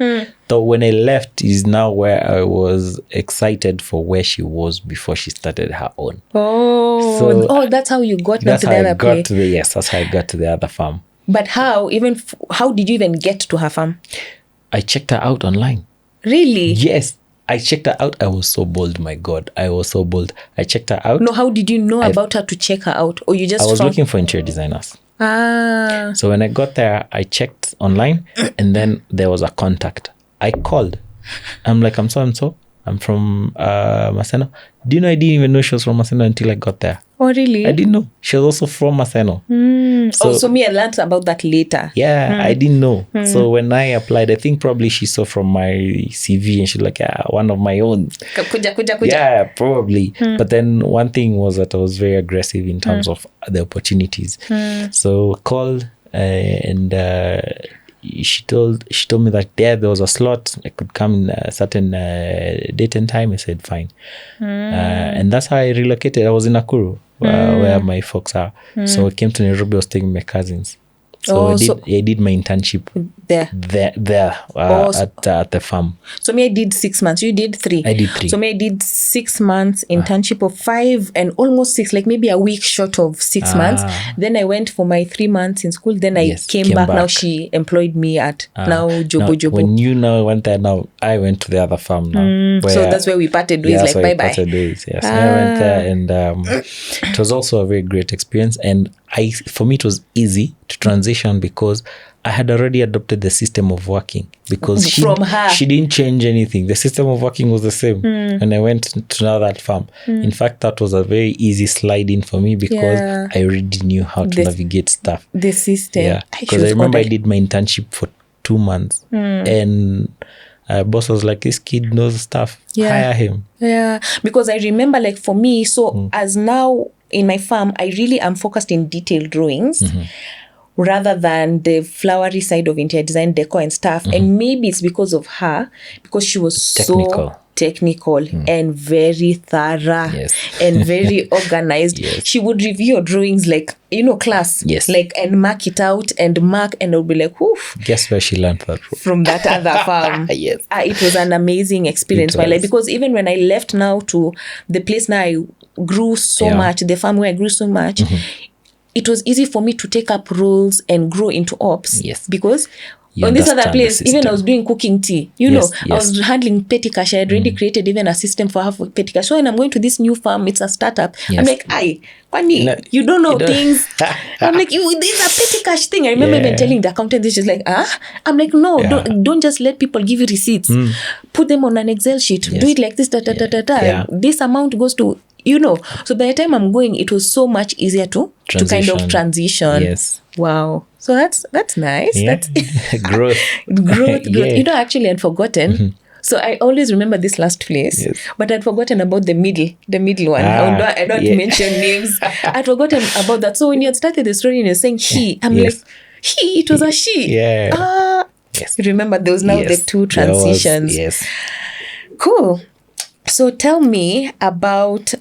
So when I left is now where I was excited for where she was before she started her own. So that's how you got to the other place. Yes, that's how I got to the other farm. But how did you even get to her farm? I checked her out online. Really? Yes. I checked her out. I was so bold, my God. I was so bold. I checked her out. No, how did you know about her to check her out? Or you just... I was looking for interior designers. So when I got there, I checked online and then there was a contact. I called. I'm like, I'm so. I'm from Maseno. Do you know I didn't even know she was from Maseno until I got there. Oh, really? I didn't know. She was also from Maseno. So me, I learned about that later. Yeah, I didn't know. So when I applied, I think probably she saw from my CV and she's like, one of my own. Kuja. Yeah, probably. But then one thing was that I was very aggressive in terms of the opportunities. So called and she told me that there was a slot. I could come in a certain date and time. I said, fine. And that's how I relocated. I was in Nakuru, where my folks are. So I came to Nairobi. I was staying with my cousins. So I did my internship there at the farm. So me, I did 6 months. You did 3. I did 3. So me, I did 6 months internship of 5 and almost 6, like maybe a week short of 6 months. Then I went for my 3 months in school. Then I came back. Now she employed me at now Jobo. When you now went there, now I went to the other farm now. So that's where we parted ways. Like bye bye. Parted ways. Yes, I went there, and it was also a very great experience. And for me, it was easy to transition because I had already adopted the system of working because she didn't change anything. The system of working was the same. And I went to now that farm. In fact, that was a very easy slide in for me because I already knew how to navigate stuff. The system. Yeah, because I remember I did my internship for 2 months and boss was like, this kid knows stuff. Hire him. Yeah, because I remember like for me, as now in my farm, I really am focused in detailed drawings rather than the flowery side of interior design, decor and stuff. And maybe it's because of her, because she was so technical and very thorough and very organized. She would review your drawings like, class. Like, and mark it out and mark, and I'll be like, whoof. Guess where she learned that from that other farm. It was an amazing experience. Because even when I left now to the place now I grew so much, the farm where I grew so much, it was easy for me to take up roles and grow into ops. Because on this other place, even I was doing cooking tea, I was handling petty cash. I had already created even a system for half of petty cash. So when I'm going to this new farm, it's a startup. I'm like, Kwani, you don't know things. I'm like, there's a petty cash thing. I remember even telling the accountant, she's like, I'm like, no, don't just let people give you receipts. Put them on an Excel sheet. Do it like this, This amount goes to, So by the time I'm going, it was so much easier to kind of transition. Wow. So that's nice. That's growth. Yeah. Actually, I'd forgotten. So I always remember this last place, but I'd forgotten about the middle one. I don't mention names. I'd forgotten about that. So when you had started the story and you're saying he, I'm like, it was a she. Remember, there was now the 2 transitions. Cool. So tell me about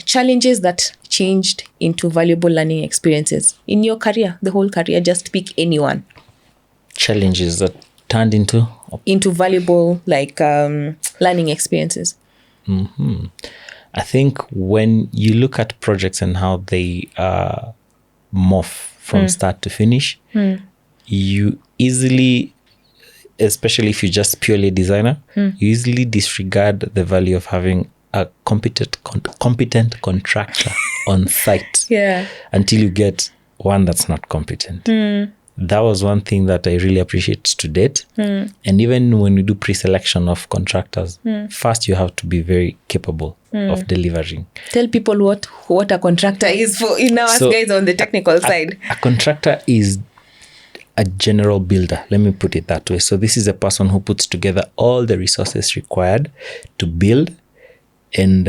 challenges that changed into valuable learning experiences in your career, the whole career. Just pick anyone. Challenges that turned into valuable learning experiences. I think when you look at projects and how they morph from start to finish, you easily, especially if you're just purely a designer, you easily disregard the value of having a competent contractor on site until you get one that's not competent. That was one thing that I really appreciate to date. And even when we do pre-selection of contractors, first you have to be very capable of delivering. Tell people what a contractor is for us guys on the technical side. A contractor is a general builder. Let me put it that way. So this is a person who puts together all the resources required to build and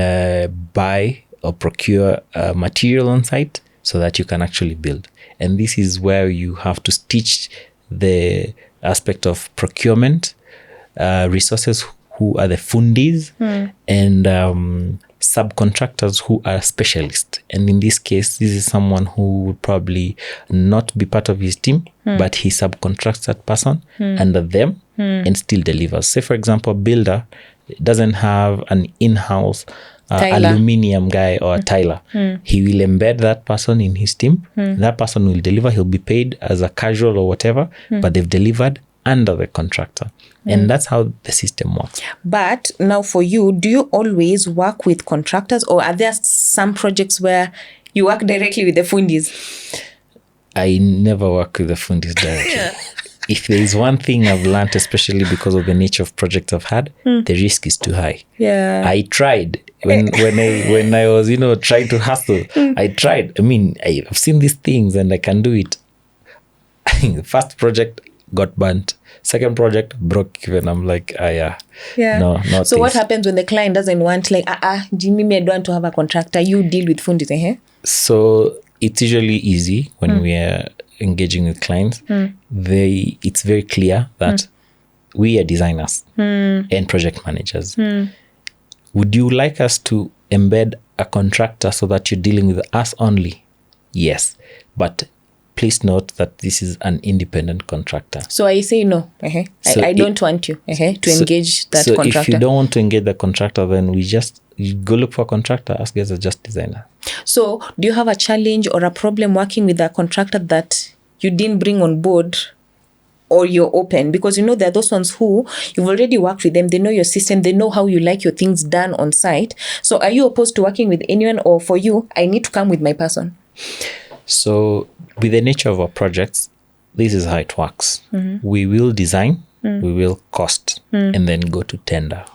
buy or procure material on site so that you can actually build. And this is where you have to stitch the aspect of procurement, resources who are the fundis, and subcontractors who are specialists. And in this case, this is someone who would probably not be part of his team, but he subcontracts that person under them and still delivers. Say, for example, a builder doesn't have an in-house aluminium guy or a tiler. He will embed that person in his team. That person will deliver. He'll be paid as a casual or whatever, but they've delivered under the contractor. And that's how the system works. But now for you, do you always work with contractors, or are there some projects where you work directly with the fundis? I never work with the fundis directly. If there is one thing I've learned, especially because of the nature of projects I've had, the risk is too high. I tried. When I was, trying to hustle, I tried. I mean, I've seen these things and I can do it. The first project got burnt. Second project broke even. I'm like, no, not So what happens when the client doesn't want, like, Jimmy, I don't want to have a contractor. You deal with fundis, So it's usually easy when we are engaging with clients. It's very clear that we are designers and project managers. Would you like us to embed a contractor so that you're dealing with us only? Yes. But please note that this is an independent contractor. So I say no. I don't want you to engage that contractor. So if you don't want to engage the contractor, then you go look for a contractor. Us guys are just designers. So do you have a challenge or a problem working with a contractor that you didn't bring on board, or you're open? Because there are those ones who you've already worked with them. They know your system. They know how you like your things done on site. So are you opposed to working with anyone, or for you, I need to come with my person? So with the nature of our projects, this is how it works. We will design, we will cost, and then go to tender.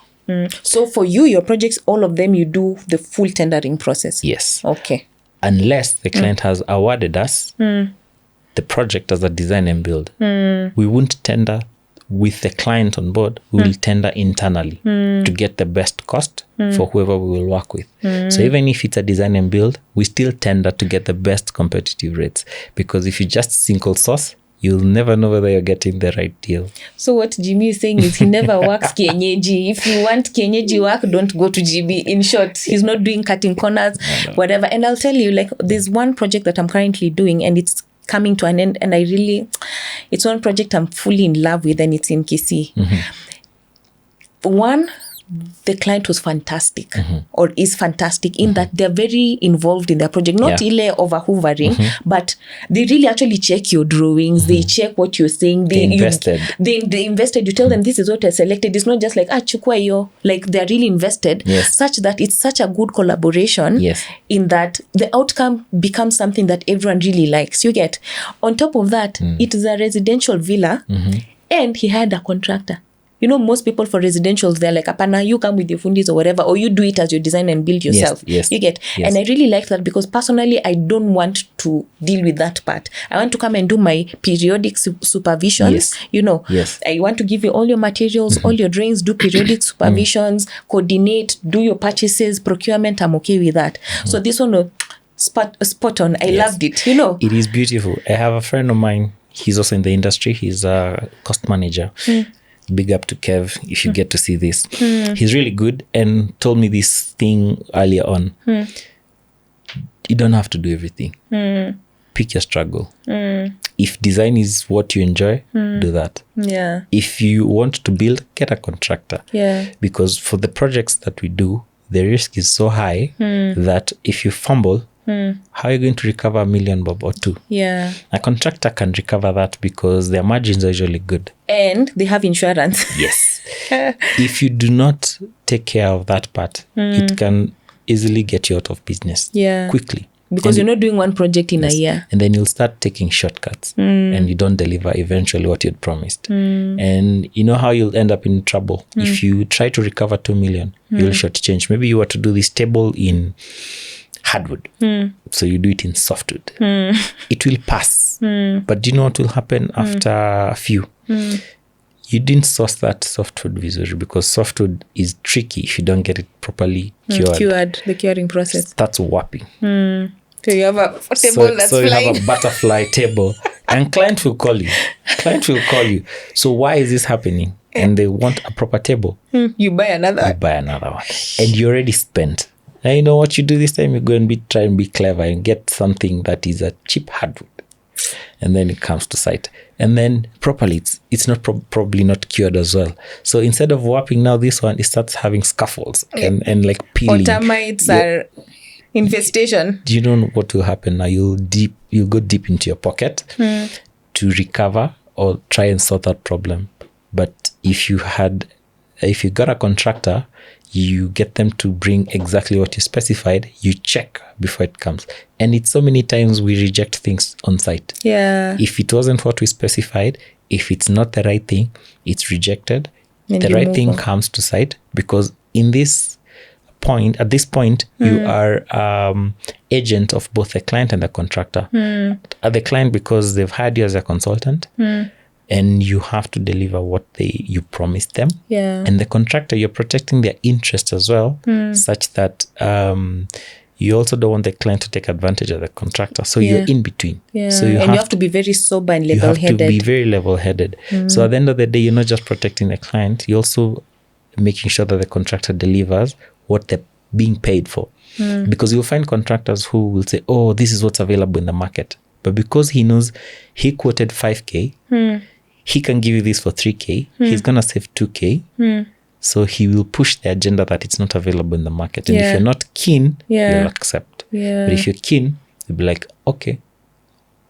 So for you, your projects, all of them, you do the full tendering process? Yes. Okay. Unless the client has awarded us the project as a design and build. We won't tender with the client on board. We will tender internally to get the best cost for whoever we will work with. So even if it's a design and build, we still tender to get the best competitive rates. Because if you just single source, you'll never know whether you're getting the right deal. So what Jimmy is saying is he never works kienyeji. If you want kienyeji work, don't go to GB. In short, he's not doing cutting corners, whatever. And I'll tell you, like, there's one project that I'm currently doing, and it's coming to an end, and it's one project I'm fully in love with, and it's in Kisii. One, the client was fantastic, or is fantastic, in that they're very involved in their project, not ile over hoovering, but they really actually check your drawings, they check what you're saying, they invested. You tell them this is what I selected. It's not just like chukua yo, like they're really invested, such that it's such a good collaboration, in that the outcome becomes something that everyone really likes. You get, on top of that, it is a residential villa, and he had a contractor. Most people for residentials, they're like, apana, you come with your fundis or whatever, or you do it as your design and build yourself. You get? And I really like that, because personally, I don't want to deal with that part. I want to come and do my periodic supervisions. I want to give you all your materials, all your drawings, do periodic supervisions, coordinate, do your purchases, procurement. I'm okay with that. So this one, spot on. I loved it. It is beautiful. I have a friend of mine. He's also in the industry. He's a cost manager. Big up to Kev if you get to see this. He's really good, and told me this thing earlier on. You don't have to do everything. Pick your struggle. If design is what you enjoy, do that. If you want to build, get a contractor. Because for the projects that we do, the risk is so high that if you fumble, how are you going to recover $1 million bob or two? Yeah. A contractor can recover that because their margins are usually good. And they have insurance. Yes. If you do not take care of that part, it can easily get you out of business quickly. Because you're not doing one project in a year. And then you'll start taking shortcuts and you don't deliver eventually what you'd promised. And you know how you'll end up in trouble? If you try to recover 2 million, you'll shortchange. Maybe you were to do this table in hardwood. So you do it in softwood. It will pass. But do you know what will happen after a few? You didn't source that softwood visually because softwood is tricky if you don't get it properly cured. The curing process. That's warping. So you have a table that's so flying. You have a butterfly table and client will call you. So why is this happening? And they want a proper table. You buy another one. And you already spent. Now you know what you do this time? You go and try and be clever and get something that is a cheap hardwood. And then it comes to site. And then properly, it's not probably not cured as well. So instead of warping now, this one, it starts having scaffolds and like peeling. Or termites are infestation. Do you know what will happen now? You'll go deep into your pocket to recover or try and solve that problem. But if you got a contractor, you get them to bring exactly what you specified, you check before it comes. And it's so many times we reject things on site. Yeah. If it wasn't what we specified, if it's not the right thing, it's rejected. And the right thing comes to site because at this point, you are agent of both the client and the contractor. The client because they've hired you as a consultant. And you have to deliver what you promised them. Yeah. And the contractor, you're protecting their interest as well, such that you also don't want the client to take advantage of the contractor. So you're in between. Yeah. So you have to be very sober and level-headed. You have to be very level-headed. So at the end of the day, you're not just protecting the client, you're also making sure that the contractor delivers what they're being paid for. Because you'll find contractors who will say, oh, this is what's available in the market. But because he knows he quoted 5K, he can give you this for 3K. He's going to save 2K. So he will push the agenda that it's not available in the market. And if you're not keen, you'll accept. But if you're keen, you'll be like, okay,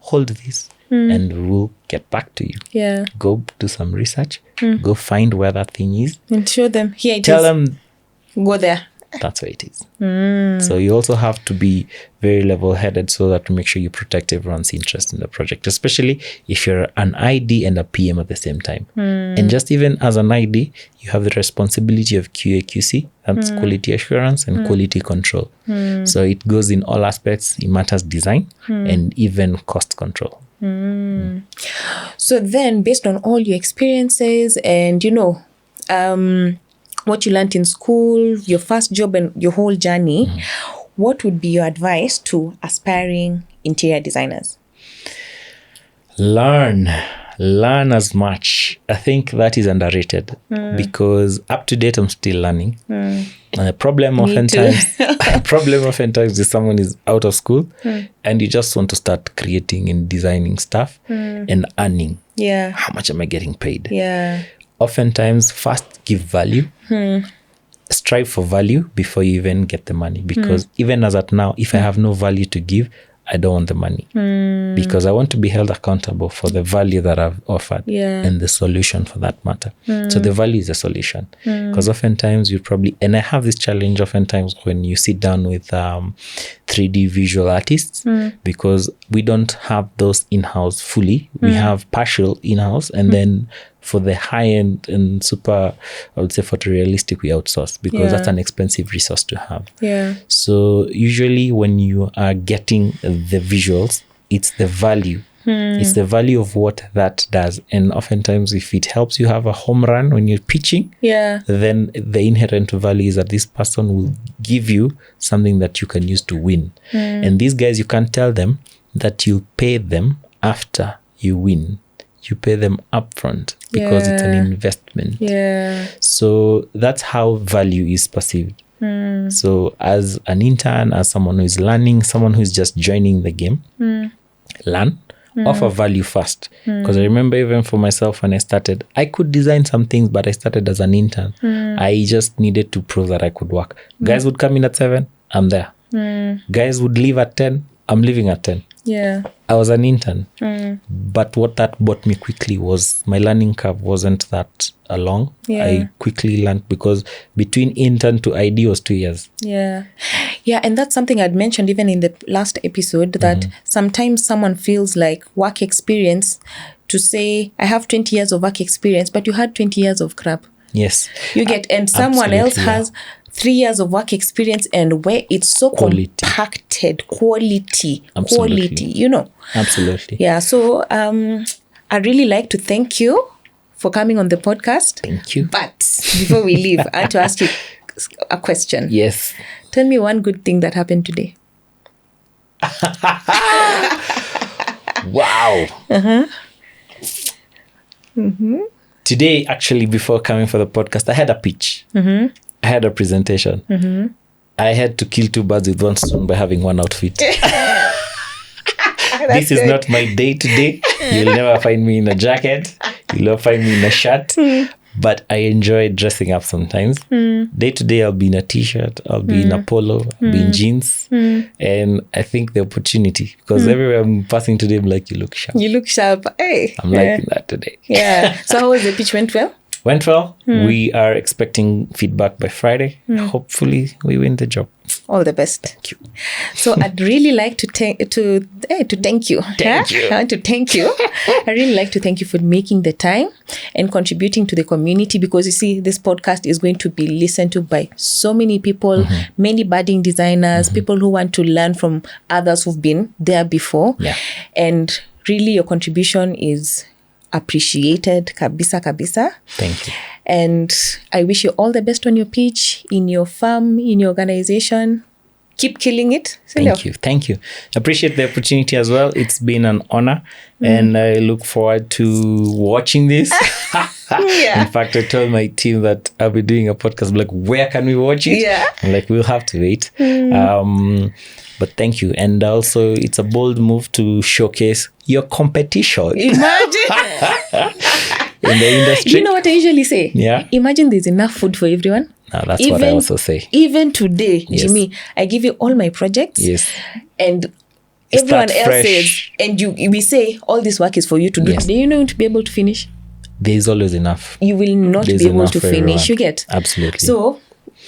hold this and we'll get back to you. Yeah. Go do some research. Go find where that thing is. And show them. Here it is. Tell them. Go there. That's where it is. So you also have to be very level-headed so that to make sure you protect everyone's interest in the project, especially if you're an ID and a PM at the same time. And just even as an ID, you have the responsibility of QA/QC, that's quality assurance and quality control. So it goes in all aspects. It matters design and even cost control. So then, based on all your experiences and, what you learned in school, your first job and your whole journey, what would be your advice to aspiring interior designers? Learn as much. I think that is underrated because up to date, I'm still learning. And the problem oftentimes is someone is out of school and you just want to start creating and designing stuff and earning. Yeah. How much am I getting paid? Yeah. Oftentimes, first give value. Strive for value before you even get the money. Because even as at now, if I have no value to give, I don't want the money. Because I want to be held accountable for the value that I've offered and the solution for that matter. So the value is the solution. Because oftentimes you probably, and I have this challenge oftentimes when you sit down with 3D visual artists, because we don't have those in-house fully. We have partial in-house, and then for the high-end and super, I would say photorealistic, we outsource because that's an expensive resource to have. Yeah. So usually when you are getting the visuals, it's the value. It's the value of what that does. And oftentimes if it helps you have a home run when you're pitching, then the inherent value is that this person will give you something that you can use to win. And these guys, you can't tell them that you pay them after you win. You pay them upfront because it's an investment. So that's how value is perceived. So as an intern, as someone who is learning, someone who is just joining the game, learn offer value first. Because I remember even for myself when I started, I could design some things, but I started as an intern. I just needed to prove that I could work. Guys would come in at 7, I'm there. Guys would leave at 10, I'm leaving at 10. Yeah. I was an intern. But what that brought me quickly was my learning curve wasn't that long. Yeah. I quickly learned because between intern to ID was 2 years. Yeah. Yeah, and that's something I'd mentioned even in the last episode, that sometimes someone feels like work experience to say, I have 20 years of work experience, but you had 20 years of crap. Yes. You get, and someone else has 3 years of work experience, and where it's so compacted, quality, you know. Absolutely. Yeah, so I'd really like to thank you for coming on the podcast. Thank you. But before we leave, I have to ask you a question. Yes. Tell me one good thing that happened today. Wow. Today, actually, before coming for the podcast, I had a pitch. I had a presentation. I had to kill 2 birds with one stone by having one outfit. This is not my day-to-day. You'll never find me in a jacket. You'll never find me in a shirt. But I enjoy dressing up sometimes. Day-to-day, I'll be in a t-shirt. I'll be in a polo. I'll be in jeans. And I think the opportunity, because everywhere I'm passing today, I'm like, you look sharp. You look sharp. Hey. I'm liking that today. Yeah. So how was the pitch? Went well? Went well. We are expecting feedback by Friday. Hopefully, we win the job. All the best. Thank you. So I'd really like to thank you. Thank you. I want to thank you. I really like to thank you for making the time and contributing to the community, because you see, this podcast is going to be listened to by so many people, many budding designers, people who want to learn from others who've been there before. Yeah. And really, your contribution is appreciated. Kabisa. Thank you. And I wish you all the best on your pitch, in your firm, in your organization. Keep killing it. Thank you. Appreciate the opportunity as well. It's been an honor, and I look forward to watching this. Yeah. In fact, I told my team that I'll be doing a podcast. I'm like, where can we watch it? Yeah. I'm like, we'll have to wait. But thank you. And also, it's a bold move to showcase your competition. Imagine. In the industry. You know what I usually say? Yeah. Imagine there's enough food for everyone. No, that's what I also say. Even today, Yes. Jimmy, I give you all my projects. Yes. And Start everyone else fresh. says, and we say, all this work is for you to do Yes. today. You know, to be able to finish. There's always enough. You will not There's be able enough to for finish. everyone. You get? Absolutely. So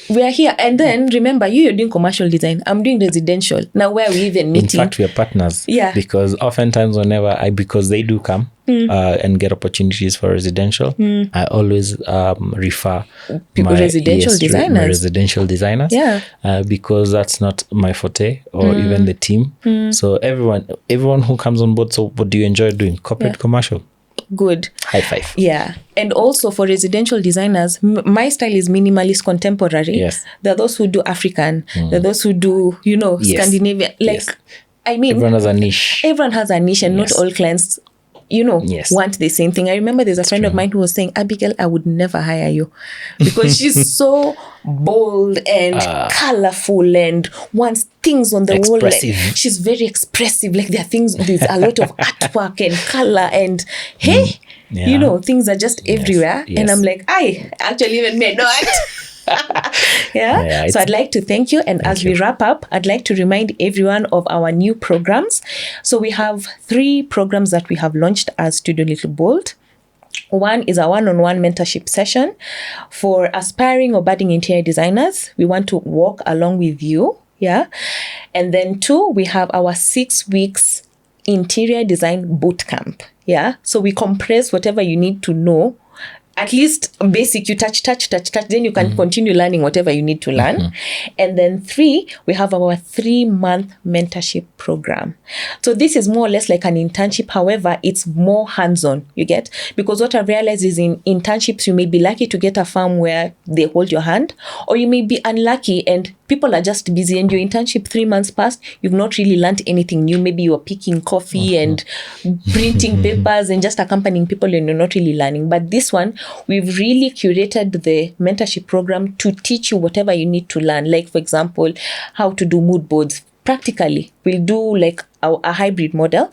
we are here. And then remember, you're doing commercial design. I'm doing residential. Now, where are we even in meeting? fact, we are partners. Yeah. Because oftentimes whenever because they do come and get opportunities for residential, I always refer People, residential designers. my residential designers. Yeah. Because that's not my forte or even the team. So everyone who comes on board, so what do you enjoy doing? Corporate, commercial. Good. High five. Yeah. And also for residential designers, my style is minimalist contemporary. Yes. There are those who do African. There are those who do, Yes. Scandinavian. Like, Yes. I mean, Everyone has a niche. everyone has a niche, and Yes. not all clients, Yes. want the same thing. I remember there's a friend of mine who was saying, Abigail, I would never hire you because she's so bold and colorful and wants things on the wall. Like, Expressive. she's very expressive. Like, there are things, there's a lot of artwork and color and Yeah. things are just everywhere. Yes. And I'm like, I actually even may not. Yeah, So I'd like to thank you. And as we wrap up, I'd like to remind everyone of our new programs. So we have 3 programs that we have launched as StudioLittleBold. One is a one-on-one mentorship session for aspiring or budding interior designers. We want to walk along with you. Yeah. And then 2, we have our 6 weeks interior design bootcamp. Yeah. So we compress whatever you need to know, at least basic, you touch, then you can continue learning whatever you need to learn. And then 3, we have our 3-month mentorship program. So this is more or less like an internship. However, it's more hands-on, you get? Because what I've realized is in internships, you may be lucky to get a firm where they hold your hand, or you may be unlucky and people are just busy and your internship 3 months passed, you've not really learned anything new. Maybe you're picking coffee and printing papers and just accompanying people and you're not really learning. But this one, we've really curated the mentorship program to teach you whatever you need to learn. Like, for example, how to do mood boards. practically, we'll do like a hybrid model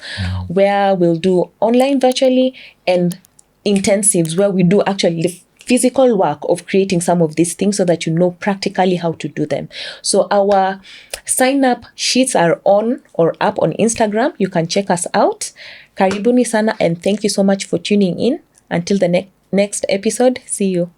where we'll do online virtually and intensives where we do actually the physical work of creating some of these things so that you know practically how to do them. So our sign up sheets are on or up on Instagram. You can check us out. Karibuni sana, and thank you so much for tuning in. Until the next episode, see you.